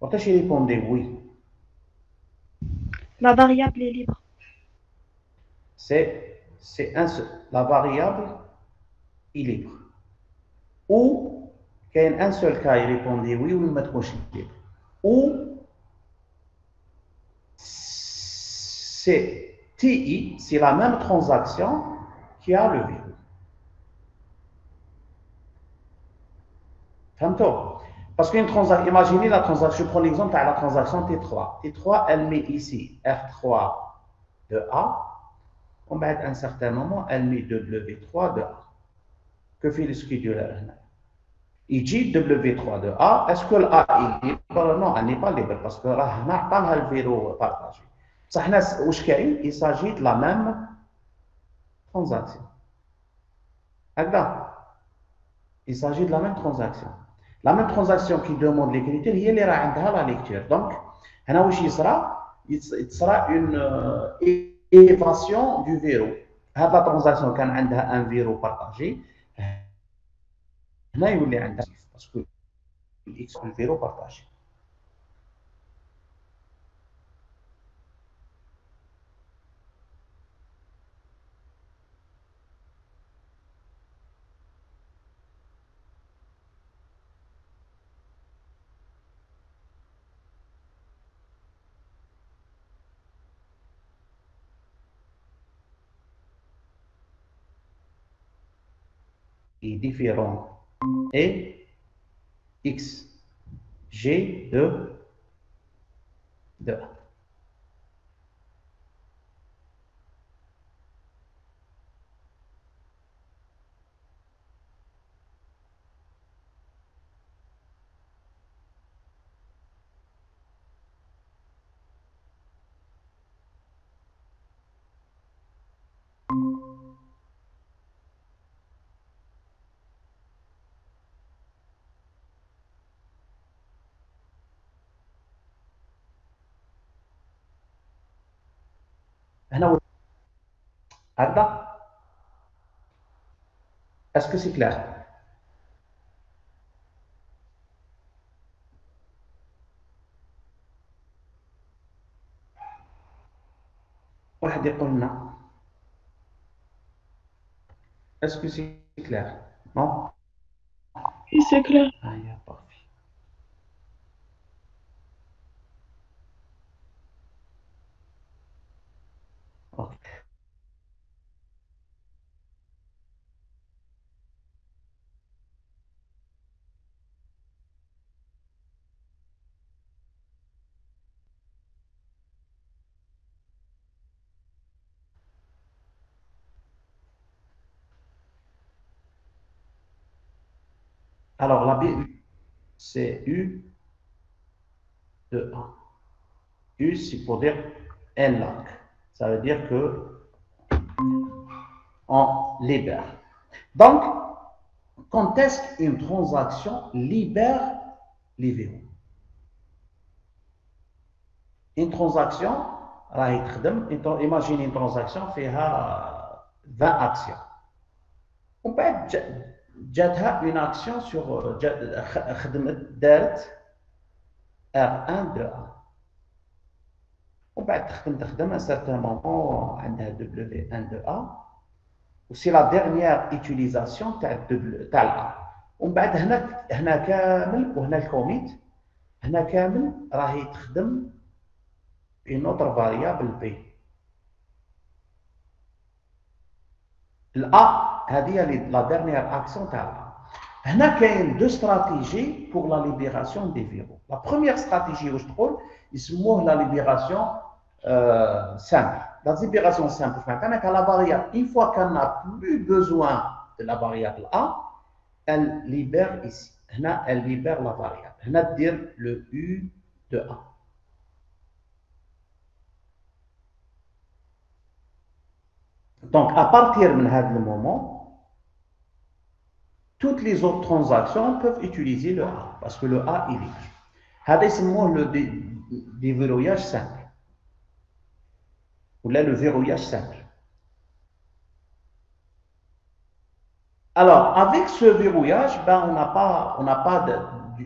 وقتاش il répondait oui. La variable est libre. La variable est libre. Ou qu'il y a un seul cas, il répondait oui ou ما تكونش libre. Ou c'est TI, c'est la même transaction qui a le verrou. فهمتوا؟ Parce qu'une transaction, imaginez la transaction, je prends l'exemple de la transaction T3. T3, elle met ici R3 de A. On va à un certain moment, elle met W3 de A. Que fait le scheduler? Il dit W3 de A. Est-ce que le A est libre? Non, elle n'est pas libre parce que là, on a le verrou partagé. Il s'agit de la même transaction. Il s'agit de la même transaction. La même transaction qui demande l'écriture, il y a la lecture. Donc, il sera une évasion du verrou. La transaction qui a un verrou partagé, il y a un parce que le verrou partagé. Est différent et x g de A. Est-ce que c'est clair? واحد يقول لنا est-ce que c'est clair? Non? Oui, c'est clair. Ah, il y a parfait. Ok. Alors, la BU, c'est U de A. U, c'est pour dire N-LAC. Ça veut dire que on libère. Donc, quand est-ce qu'une transaction libère les verrous? Une transaction, imaginez une transaction fait 20 actions. On peut جاتها une action sur خدمت دارت R1 de A. ومن بعد تخدم un certain moment عندها W1 de A. وسي لا dernière utilisation تاع A. ومن بعد هنا كامل وهنا الكوميت هنا كامل راهي تخدم une autre variable B. الA هذه هي la dernière action تاع A. هنا كاين deux stratégies pour la libération des verrous. La première stratégie واش تقول يسموه la libération simple. La libération simple, la variable, une fois qu'elle n'a plus besoin de la variable A, elle libère ici. Elle libère la variable. Elle dire le U de A. Donc, à partir de ce moment, toutes les autres transactions peuvent utiliser le A, parce que le A est libre. C'est le déverrouillage simple. Ou là, le verrouillage simple. Alors, avec ce verrouillage, on n'a pas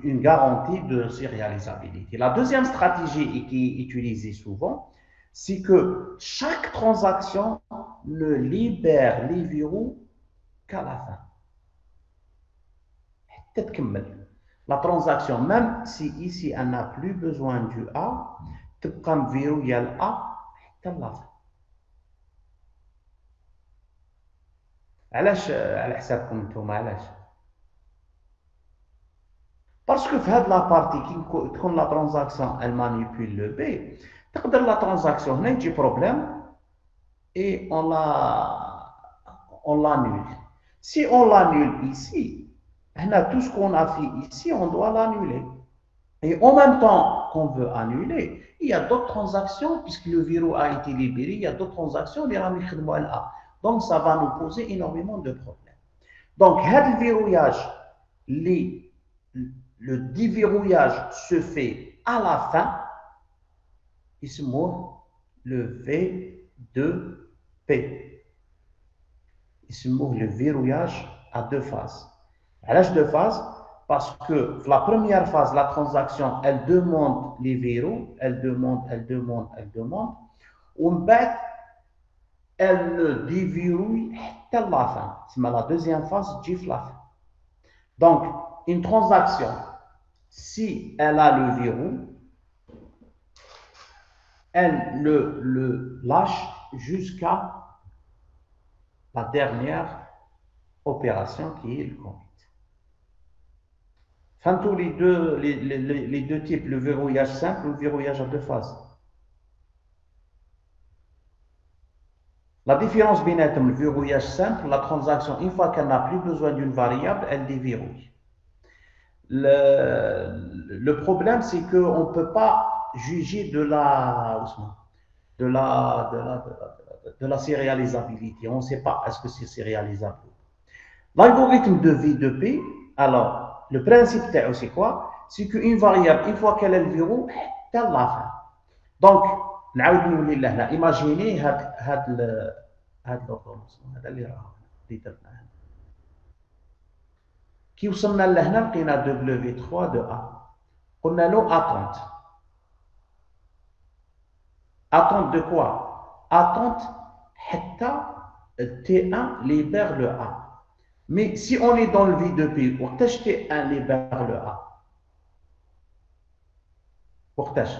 une garantie de sérialisabilité. La deuxième stratégie qui est utilisée souvent, c'est que chaque transaction ne libère les verrous qu'à la fin. La transaction, même si ici elle n'a plus besoin du A, comme verrouiller le A, jusqu'à la fin. علاش على حسابكم نتوما علاش؟ Parce que dans la partie quand la transaction elle manipule le B, la transaction n'a pas de problème et on l'annule. Si on l'annule ici, tout ce qu'on a fait ici, on doit l'annuler. Et en même temps qu'on veut annuler, il y a d'autres transactions, puisque le verrou a été libéré, il y a d'autres transactions, donc ça va nous poser énormément de problèmes. Donc, le verrouillage, le déverrouillage se fait à la fin, il se montre le V2P. Il se montre le verrouillage à deux phases. À l'âge de phase, parce que la première phase, la transaction, elle demande les verrous, elle demande. En fait, elle ne déverrouille qu'à la fin. C'est la deuxième phase, GIF la fin. Donc, une transaction, si elle a le verrou, elle le lâche jusqu'à la dernière opération qui est le commit. Enfin, tous les deux types, le verrouillage simple ou le verrouillage à deux phases. La différence entre le verrouillage simple, la transaction, une fois qu'elle n'a plus besoin d'une variable, elle déverrouille. Le problème, c'est qu'on ne peut pas juger de la sérialisabilité. On ne sait pas est-ce que c'est sérialisable. L'algorithme de V2P, alors, le principe c'est quoi? C'est qu'une variable, une fois qu'elle est le verrou, elle la fin. Donc, imaginez هذا اللي راه درنا هنا كي وصلنا لهنا لقينا W3 de A قلنا له attente. Attente de quoi? Attente حتى T1 libère le A. Mais si on est dans le V2P, وقتاش T1 libère le A? وقتاش؟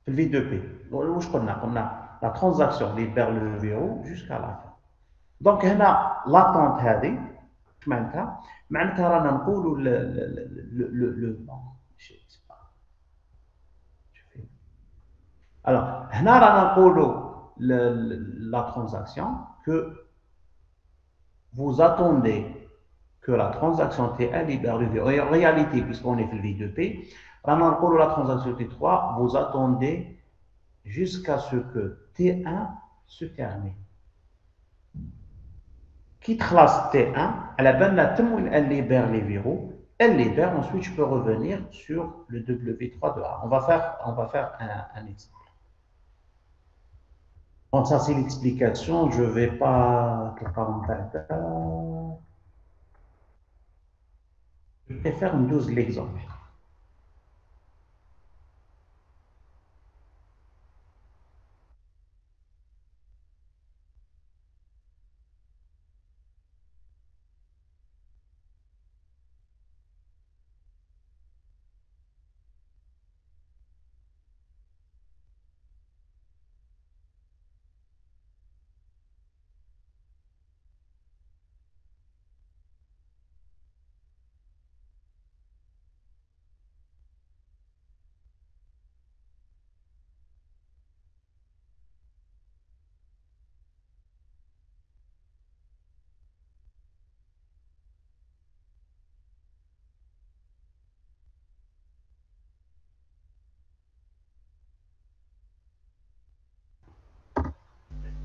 في الفي 2 بي واش قلنا la transaction libère le verrou jusqu'à la fin. Donc هنا l'attente هذه معناتها رانا نقولوا alors هنا رانا نقولوا la transaction que vous attendez que la transaction T1 libère le verrou. En réalité, puisqu'on est dans le V2P, la transaction T3, vous attendez jusqu'à ce que T1 se termine. Quitte classe T1, elle libère les verrous, elle libère, ensuite je peux revenir sur le W3 de A. On va faire un exemple. Bon, ça c'est l'explication, je ne vais pas je vais faire une dose l'exemple.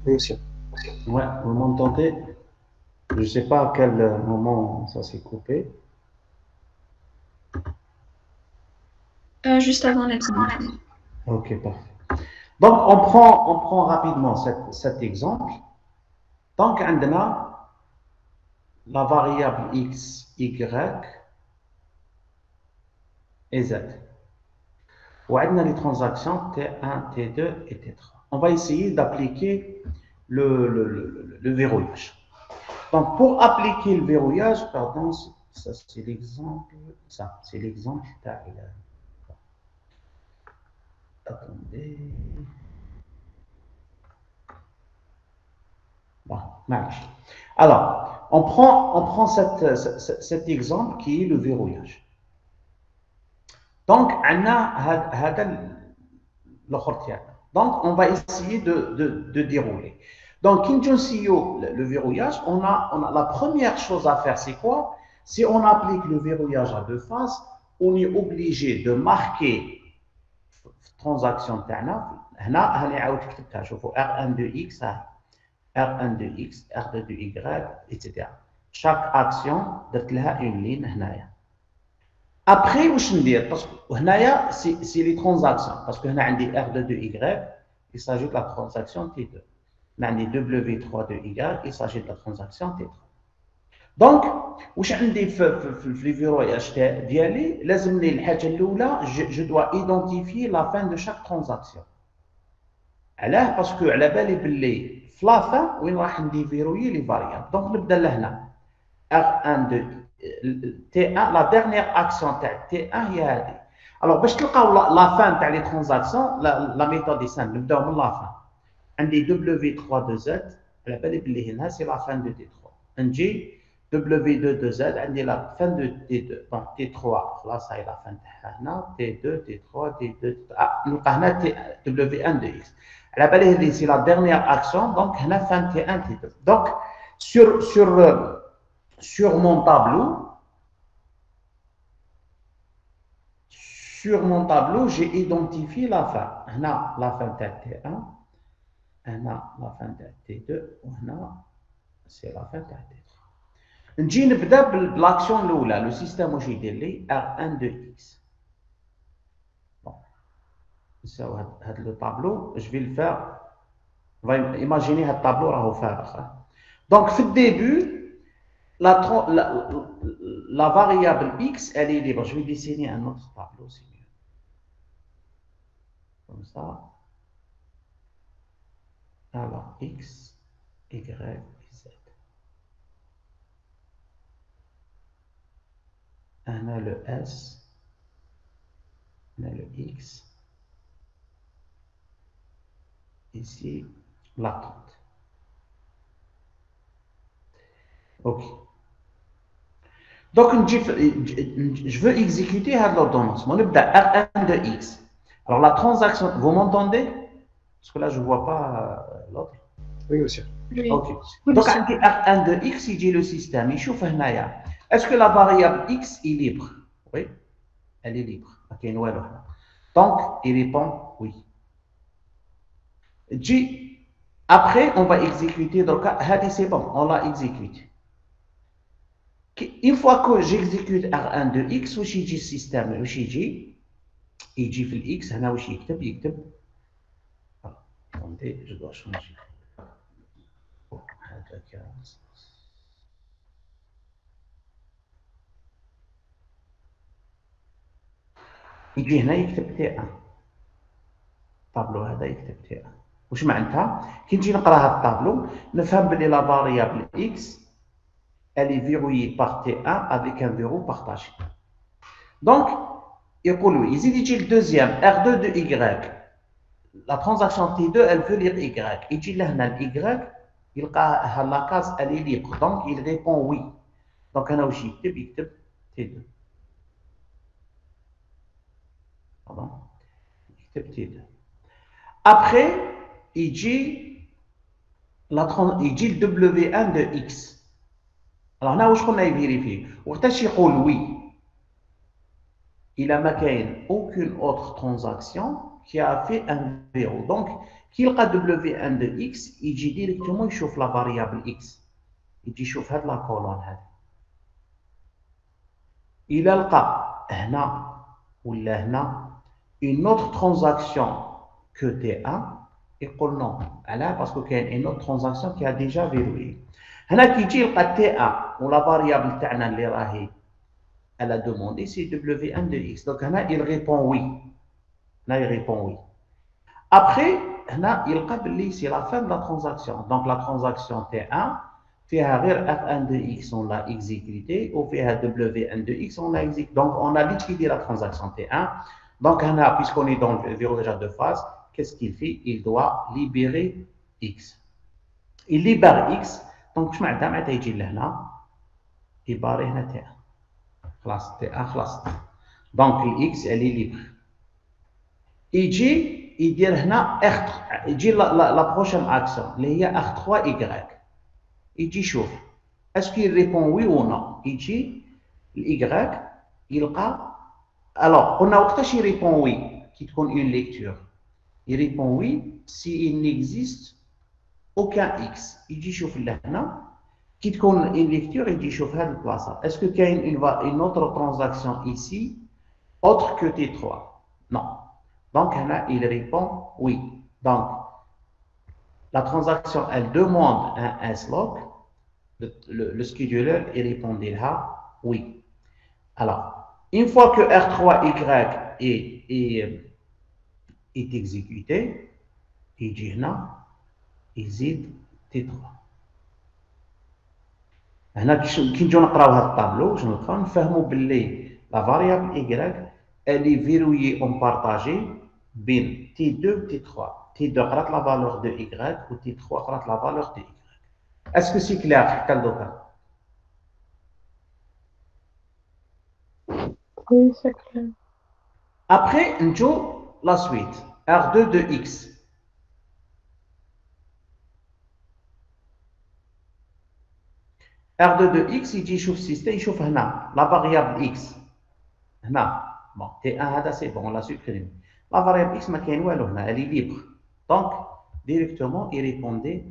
Oui, monsieur. Ouais, vous m'entendez? Je ne sais pas à quel moment ça s'est coupé. Juste avant l'exemple. Ok, parfait. Donc, on prend rapidement cet exemple. Donc, on a la variable x, y et z. On a les transactions T1, T2 et T3. On va essayer d'appliquer le verrouillage. Donc, pour appliquer le verrouillage, pardon, ça c'est l'exemple, attendez. Bon, marche. Alors, On prend cet exemple qui est le verrouillage. Donc, on va essayer de dérouler. Donc, le verrouillage, on a la première chose à faire, c'est quoi? Si on applique le verrouillage à deux phases, on est obligé de marquer transaction تاعنا هنا هاني عاود كتبتها شوفوا R1 de X R1 de X R2 de Y etc. chaque action درت لها une ligne هنايا. Après واش ندير باسكو هنايا سي لي ترانزاكسيون باسكو هنا عندي R2 de Y il s'agit de la transaction T2 هنا عندي W3 de Y il s'agit de la transaction T3. دونك واش عندي في لي فيروياج ديالي لازمني الحاجه الاولى جو دوا ايدونتيفي لا فان دو شاك ترانزاكسيون. علاه باسكو على بالي باللي في لا فان وين راح نديفيروي لي فاريابل. دونك نبدا لهنا R1 de T1 لا ديرنيير اكسيون تاع T1 هي هذه. الوغ باش تلقاو لا فان تاع لي ترانزاكسيون لا ميثود دي سامبل نبداو من لا فان. عندي W3 de Z على بالي باللي هنا سي لا فان دو T3. نجي W2 de Z عندي la fin de T2 donc T3 خلاص هاي la fin تاعها هنا T2 T3 T2 نلقى هنا W1 de X على بالي هذه سي la dernière action donc هنا fin T1 T2 donc sur mon tableau j'ai identifié la fin هنا la fin تاع T1 هنا la fin تاع T2 وهنا c'est la fin تاع T3. نجي نبدا بالاكسيون الاولى لو سيستيم واش يدير لي R1 de X. بون نساو هاد لو طابلو جو في الفار ايماجيني هاد الطابلو راهو فارغ. دونك في الديبي la variable X elle est libre. Je vais dessiner un autre tableau c'est mieux comme ça. Alors X Y Z. On a le S, on a le X, ici l'attente. Ok. Donc je veux exécuter l'ordonnance. On va R1 de X. Alors la transaction, vous m'entendez? Parce que là je ne vois pas l'autre. Oui, monsieur. Oui. Ok. Donc R1 de X, il dit le système. Il chauffe هنايا. Est-ce que la variable X est libre? Oui, elle est libre. Okay, donc, il répond oui. Après, on va exécuter. Donc, c'est bon, on l'a exécuté. Une fois que j'exécute R1 de X, où il dit système, où il dit le X, là où il écrit. Attendez, je dois changer. يجي هنا يكتب T1 الطابلو هذا يكتب T1 واش معناتها كي نجي نقرا هذا الطابلو نفهم بلي لا فاريابل X elle est verrouillée par T1 avec un verrou partagé. Donc يقول له يزيد يجي الدوزيام R2 de Y la transaction T2 elle veut lire Y يجي لهنا ال Y يلقى la case elle est libre donc il répond oui. donc هنا واش يكتب T2. Pardon. Après, il dit le W1 de X. Alors là, où est-ce qu'on a vérifié? Oui. Il n'a aucune autre transaction qui a fait un verrou. Donc, qu'il y a W1 de X, il dit directement, il chauffe la variable X. Il dit, chauffe la colonne. Il a le cas, une autre transaction que T1 et qu'on non. Parce qu'il y a une autre transaction qui a déjà verrouillé. Là, qui dit T1 ou la variable تاعنا اللي راهي elle a demandé c'est W1 de X. Donc là, il répond oui. Là, il répond oui. Après, là, il dit c'est la fin de la transaction. Donc la transaction T1 فيها غير F1 de X on l'a exécuté ou فيها W1 de X on l'a exécuté. Donc on a liquidé la transaction T1. Donc puisqu'on est dans le verrouillage de phase, qu'est-ce qu'il fait? Il doit libérer X. Il libère X دونك واش معناتها يجي لهنا يباري هنا تي 1 خلاص تي 1 خلاص دونك الاكس اللي ليبر يجي يدير هنا اخ يجي لا بروشين اكسيون اللي هي اخ 3 ايكغيك يجي يشوف اسكو يريبون وي و نو يجي الايكغيك يلقى الوغ قلنا وقتاش يريبون وي كي تكون اون ليكتور يريبون وي سي il n'existe aucun x يجي يشوف لهنا كي تكون اون ليكتور يجي يشوف هاد البلاصه اسكو كاين اون اوتر ترانزاكسيون ايسي autre que T3 non donc هنا il répond oui donc la transaction elle demande un slot le scheduler il répondit là oui alors une fois que R3Y est exécuté يجي هنا يزيد T3 هنا كي نجيو نقراو هذا الطابلو واش نلقاو نفهموا باللي لا فاريابل y elle est verrouillée en partagé بين T2 و T3 T2 قرات la valeur de y و T3 قرات la valeur de y est-ce que c'est clair حتى لدوكا Oui, c'est clair. après نجو la suite R2 de x R2 de x يجي يشوف السيستم يشوف هنا لا فاريابل x هنا بون تي 1 هذا سي بون لا سوبريمي لا فاريابل x ما كاين والو هنا elle est libre donc directement il répondait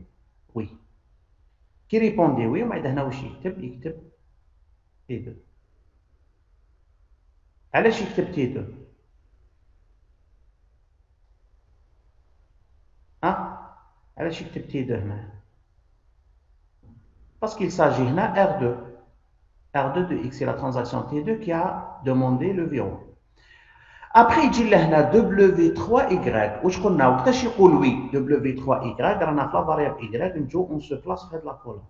oui كي ريبوندي وي ومن بعد هنا واش يكتب T2 علاش يكتب T2 علاش يكتب T2 هنا parce qu'il s'agit هنا R2 de x c'est la transaction T2 qui a demandé le verrou après يجي لهنا W3Y واش قلنا وقتاش يقول وي W3Y رانا في لا فاريابل y نجو اون سو بلاص في هاد لا كولوم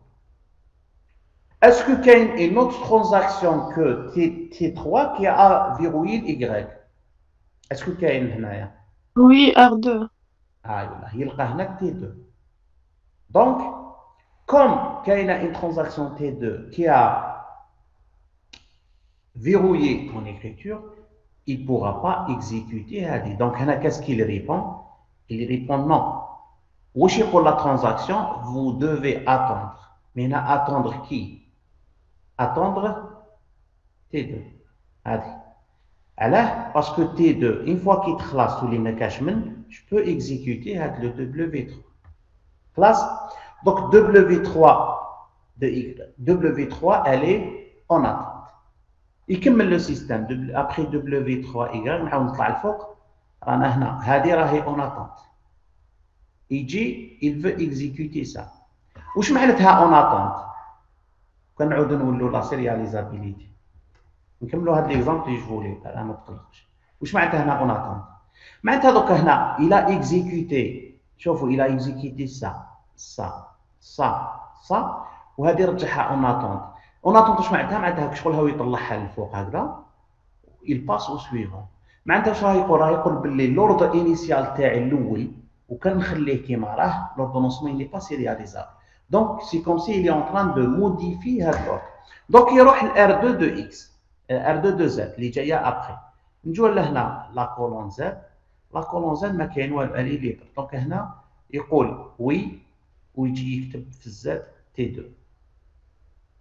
est-ce que كاين une autre transaction que T3 qui a verrouillé Y est-ce que كاين هنايا Oui, R2. يلا يلقى هناك T2 donc comme كاينه une transaction T2 qui a verrouillé ton écriture il ne pourra pas exécuter هذه donc هنا qu'est-ce qu'il répond il répond non واش يقول la transaction vous devez attendre mais هنا attendre qui attendre T2 هذه علاه parce que T2 une fois qu'il تخلص تولي ما كاش من je peux exécuter هذا le W3 خلاص donc W3 de Y W3 elle est en attente يكمل لو سيستم ابري W3Y نحاول نطلع الفوق رانا هنا هذه راهي اون اتونت يجي il veut exécuter ça واش معناتها اون اتونت كنعاودو نولوا لا سيرياليزابيليتي نكملوا هاد ليكزامبل اللي جو لي انا ما تقلقش واش معناتها هنا اون اتونت معناتها دوكا هنا الى اكزيكوتي شوفوا الى اكزيكوتي سا وهذه رجعها اون اتونت اون اتونت واش معناتها شغلها ويطلعها للفوق هكذا الباس او سويفون معناتها واش راه يقول باللي لوردر انيسيال تاعي الاول وكان نخليه كيما راه لوردونسمون لي با سيرياليزابل دونك سي كوم سي il est en train de modifier هاد لوردر دونك يروح ل R2 دو اكس R2 دو زد اللي جايه ابري نجيو لهنا لا كولون زد لا كولون زد ما كاين والو الي ليبر دونك هنا يقول وي ويجي يكتب في الزد تي 2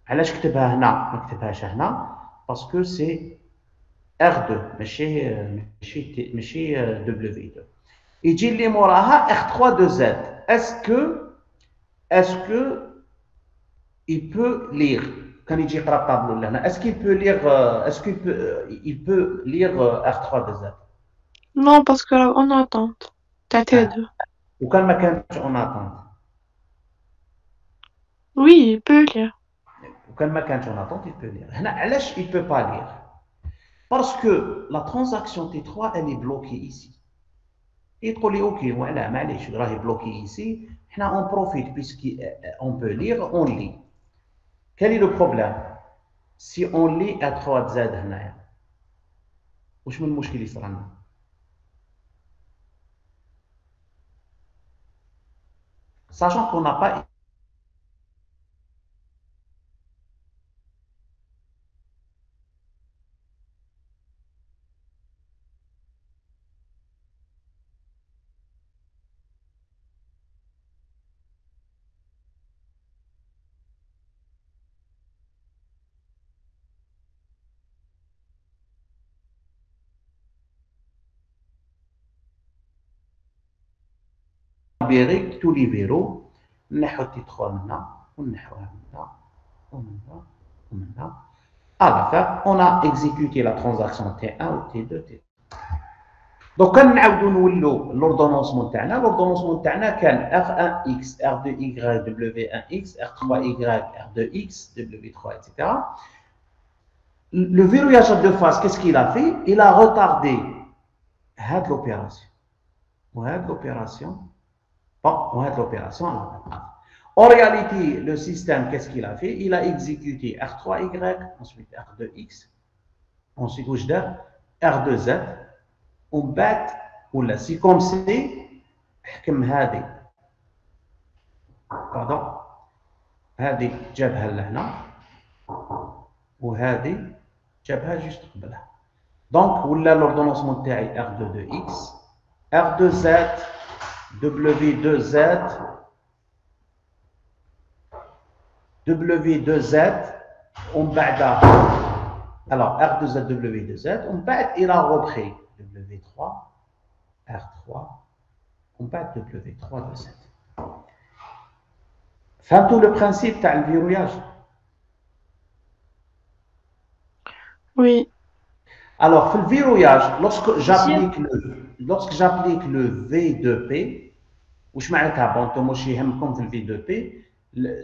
علاش كتبها هنا ما كتبهاش هنا باسكو سي R2 ماشي W2 يجي اللي موراها R3 de Z est-ce que il peut lire كان يجي يقرا الطابلو لهنا est-ce qu'il peut lire il peut lire R3 de Z Non, parce que là, on attend. T'as T2. وكان ما كانش اون اتونت Oui, il peut lire. وكان ما كانش اون اتونت il peut lire هنا علاش il peut pas lire parce que la transaction T3 elle est bloquée ici يقول لي اوكي ولا معليش راهي بلوكي ايسي حنا اون بروفيت بيسكي اون بو لير اون لي كان لي لو بروبليم سي اون لي ا 3 تزاد هنايا واش من المشكل اللي صرا لنا sachant qu'on n'a pas libérer tous les verrous. نحو T3 maintenant, ونحوها maintenant, ومنها, ومنها. À la fin, on a exécuté la transaction T1 ou T2, T3. Donc, quand nous l'ordonnancement تاعنا, l'ordonnancement تاعنا كان R1X, R2Y, W1X, R3Y, R2X, W3, etc. Le verrouillage à deux phases, qu'est-ce qu'il a fait? Il a retardé l'opération. L'opération. Bon, l'opération. En réalité, le système, qu'est-ce qu'il a fait? Il a exécuté R3Y, ensuite R2X, ensuite R2Z. ومن بعد ولا سي كوم سي حكم هذه باردون هذه جابها لهنا وهذه جابها جوست قبلها دونك ولا لوردونونسمون تاعي R2 X R2Z W2Z W2Z ومن بعد alors R2Z W2Z ومن بعد il a repris W3, R3, on bat W3 de 7. Fin tout le principe, tu as le verrouillage. Oui. Alors, le verrouillage, lorsque j'applique le V2P, ou je comme le V2P,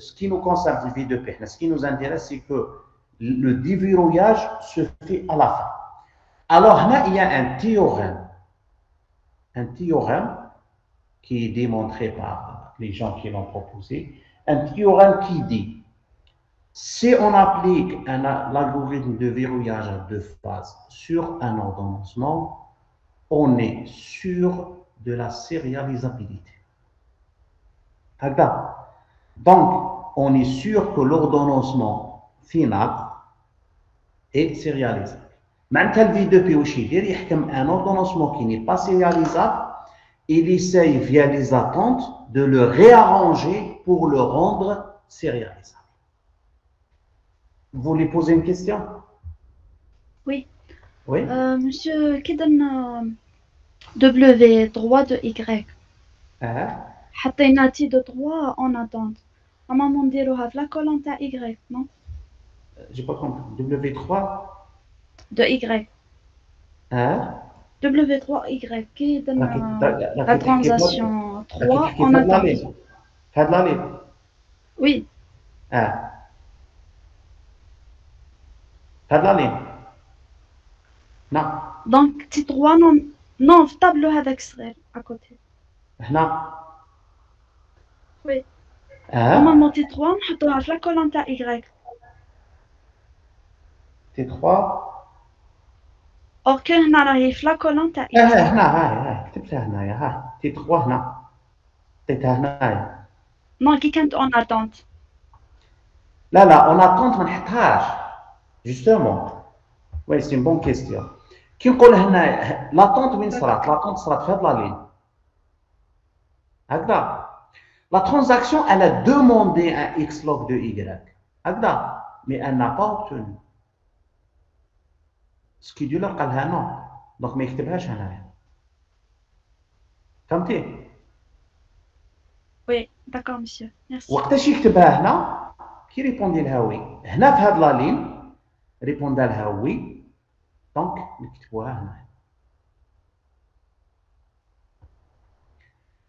ce qui nous concerne le V2P, ce qui nous intéresse, c'est que le déverrouillage se fait à la fin. Alors, là, il y a un théorème qui est démontré par les gens qui l'ont proposé, un théorème qui dit, si on applique l'algorithme de verrouillage à deux phases sur un ordonnancement, on est sûr de la sérialisabilité. Donc, on est sûr que l'ordonnancement final est sérialisable. معناتها الفي دو بي واش يدير يحكم ان اوردونونسمون كي ني با سيرياليزابل il essaye via les attentes de le réarranger pour le rendre sérialisable. Vous voulez poser une question? Oui. Oui. Monsieur, qui donne W droit de Y? حطينا T de 3 en attente. Maman نديروها في la colonne تاع Y, non? J'ai pas compris. W3 de Y. W3Y qui donne la transaction 3 en attente. Oui. Non. Donc T3 non في tableau هذاك صغير à côté. هنا. Oui. Normalement T3 نحطوها في la colonne تاع Y. T3 اوكي هنا راهي في لا كولون تاع هنا كتبتها هنايا تي 3 هنا حطيتها هنايا نو كي كانت اون اتونت لا اون اتونت ما نحطهاش جوستومون وي سي بون كيستيون كي نقول هنا لاتونت وين صرات لاتونت صرات في هاد لا لين هكذا لا ترانزاكسيون elle a demandé un x log de y هكذا mais elle n'a pas obtenu سكيدولر قالها نو دونك ما يكتبهاش هنايا فهمتي؟ وي داكور مسيو ميرسي وقتاش يكتبها هنا كي ريبوندي لها وي هنا في هاد لا لين ريبوندا لها وي دونك نكتبوها هنايا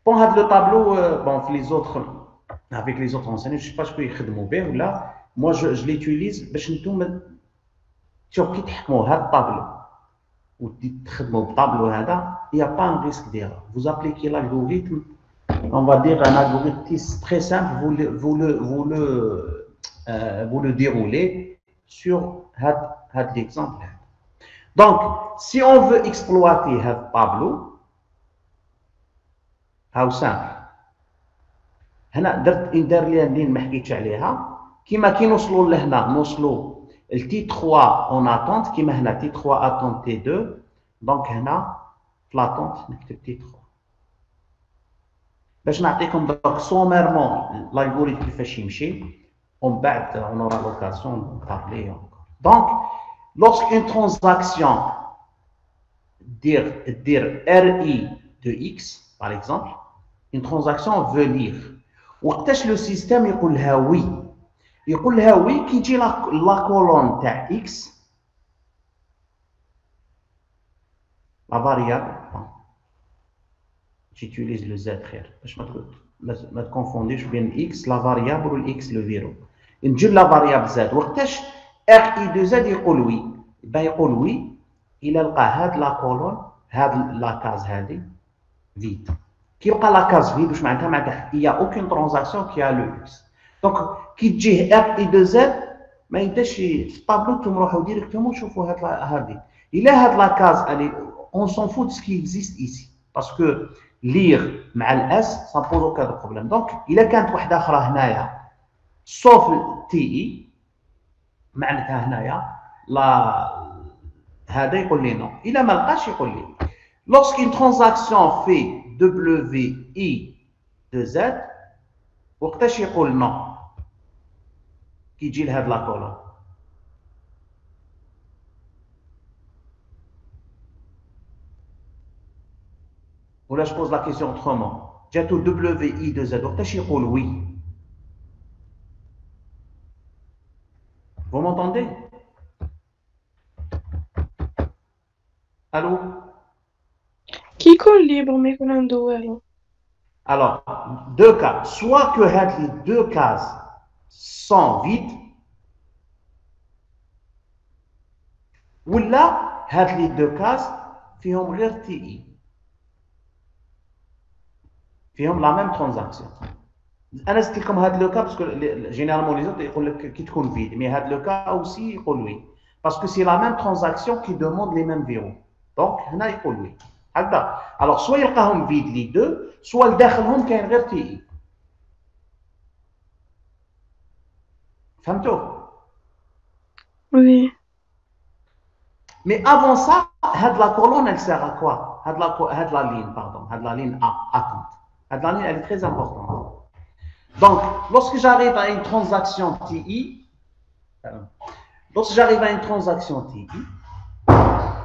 بون هاد لو طابلو بون في لي زوتر افيك لي زوتر انسيني جو سي با شكون يخدموا به ولا موا جو ليتيليز باش نتوما شوف كي تحكموا هذا الطابلو وتخدموا بالطابلو هذا يا با ان ريسك ديرور vous appliquez l'algorithme on va dire un algorithme très simple vous le déroulez sur هذا l'exemple donc si on veut exploiter هذا الطابلو هاو سامبل هنا درت ندير ليها لين ما حكيتش عليها كيما كي نوصلوا لهنا نوصلوا le T3 en attente qui m'a T3 attente T2 donc هنا في l'attente نكتب T3 باش نعطيكم donc sommairement l'algorithme كيفاش يمشي ومن بعد on aura l'occasion de parler encore donc lorsqu'une transaction dire RI de X par exemple Une transaction veut lire. وقتاش le système يقول لها oui. يقول لها oui كي يجي la colonne تاع x. La variable. J'utilise le z خير. باش ما تكونفونديش بين x la variable و x le verrou. نجيب la variable z. وقتاش r i de z يقول oui. يبقى يقول oui إلا لقى هاد لا كولون هاد لا كاز هادي فيد. كي يبقى لا كاز فيد واش معناتها؟ معناتها il y a aucune transaction qui a le x. دونك كي تجيه r i de z ما يبداش في الطابلو نتوما نروحوا ديريكتومون نشوفوا هادي. إلا هاد لا كاز on s'en fout de ce qui existe ici parce que lire مع الاس ça pose aucun problème. دونك إلا كانت واحدة أخرى هنايا sauf تي اي معناتها هنايا لا هذا يقول لي نو. إلا ما لقاش يقول لي lorsqu'une transaction fait WI de Z وقتاش يقول نو كي يجي لهاد لا كولون. ولا je pose la question autrement. جاتو WI de Z وقتاش يقول oui. Vous m'entendez? Allô? Qui يكون libre ما يكون عنده والو. Alors, deux cas. Soit que les deux cases sont vides, ou là, les deux cases فيهم غير TI. فيهم la même transaction. أنا قلت لكم هذا لو كا parce que généralement les autres يقول لك كي تكون vide, mais هذا لو كا aussi يقول oui parce que c'est la même transaction qui demande les mêmes verrous. Donc هنا يقول oui. هكذا. Alors soit يلقاهم vide les deux, soit لداخلهم كاين غير TI. فهمتوا؟ Oui. Mais avant ça, la colonne elle sert à quoi? La ligne, pardon, la ligne A, attente. La ligne elle est très importante. Donc, lorsque j'arrive à une transaction TI,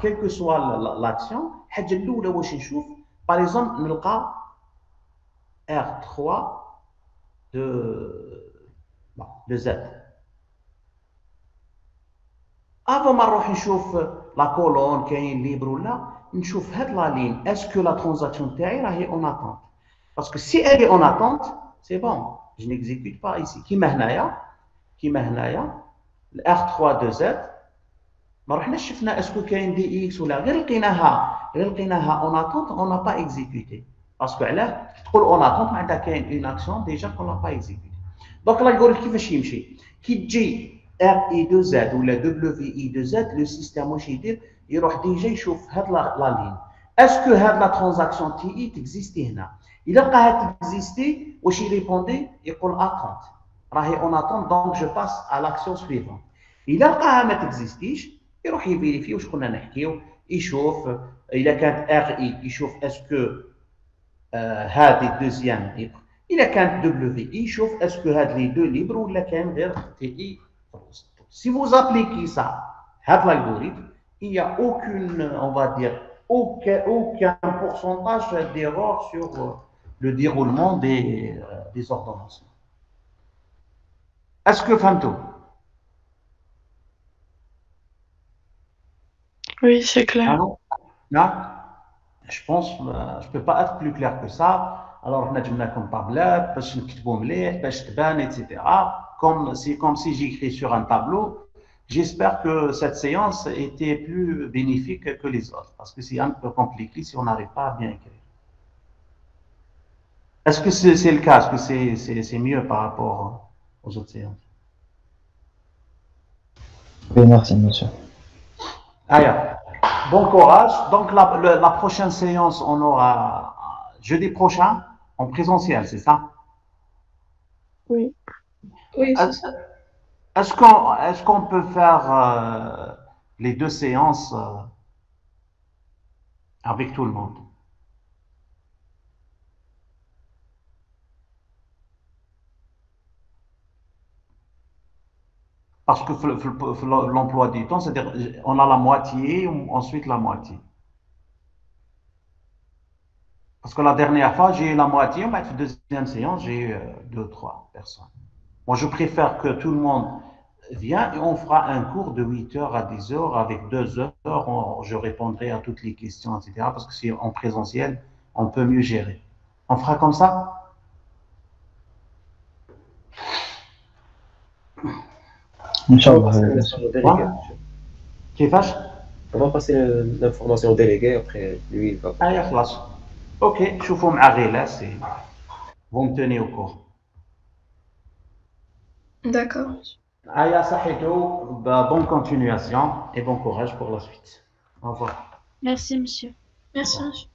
quelle que soit l'action, par exemple, nous avons R3 de Z. Avant de voir la colonne qui est libre ou là, nous allons la ligne. Est-ce que la transaction est en attente? Parce que si elle est en attente, c'est bon. Je n'exécute pas ici. Qui m'ahnaya, le R3 de Z, est-ce que y a un DX ou là, en attente, on n'a pas exécuté. Parce que là, en attente, il y a une action déjà qu'on n'a pas exécutée. Donc l'algorithme qui fait chier, qui dit RI de Z ou la WI de Z, le système, il va déjà voir la ligne. Est-ce que la transaction TI existe là? Il a existé, ou il répondait, il dit attente. On attend, donc je passe à l'action suivante. Il a existé, il va vérifier où on a il chauffe, il a qu'un RI, il chauffe, est-ce que هذه deuxième libre? Il a qu'un WI, il chauffe, est-ce que les deux libres ou la qu'un TI? Si vous appliquez ça, l'algorithme, il n'y a aucune, on va dire, aucun pourcentage d'erreur sur le déroulement des ordonnancements. Est-ce que Fanto? Oui, c'est clair. Ah non? Non? Je pense, je ne peux pas être plus clair que ça. Alors, on a comme tablette, etc. Comme si j'écris sur un tableau. J'espère que cette séance était plus bénéfique que les autres, parce que c'est un peu compliqué si on n'arrive pas à bien écrire. Est-ce que c'est le cas? Est-ce que c'est mieux par rapport aux autres séances? Oui, merci, monsieur. Allez, bon courage. Donc, la prochaine séance, on aura jeudi prochain en présentiel, c'est ça? Oui. Oui, Est-ce qu'on peut faire les deux séances avec tout le monde? Parce que l'emploi du temps, c'est-à-dire on a la moitié, ensuite la moitié. Parce que la dernière fois, j'ai eu la moitié, mais la deuxième séance, j'ai eu 2-3 personnes. Moi, je préfère que tout le monde vienne et on fera un cours de 8h à 10h avec 2 heures. Je répondrai à toutes les questions, etc. Parce que si en présentiel, on peut mieux gérer. On fera comme ça? Inch'Allah. كيفاش؟ On va passer l'information au délégué, après lui il va. خلاص. Ok, شوفوا مع غيلاس et vous me tenez au courant. D'accord. Aya Sahito, bonne continuation et bon courage pour la suite. Au revoir. Merci, monsieur. Merci.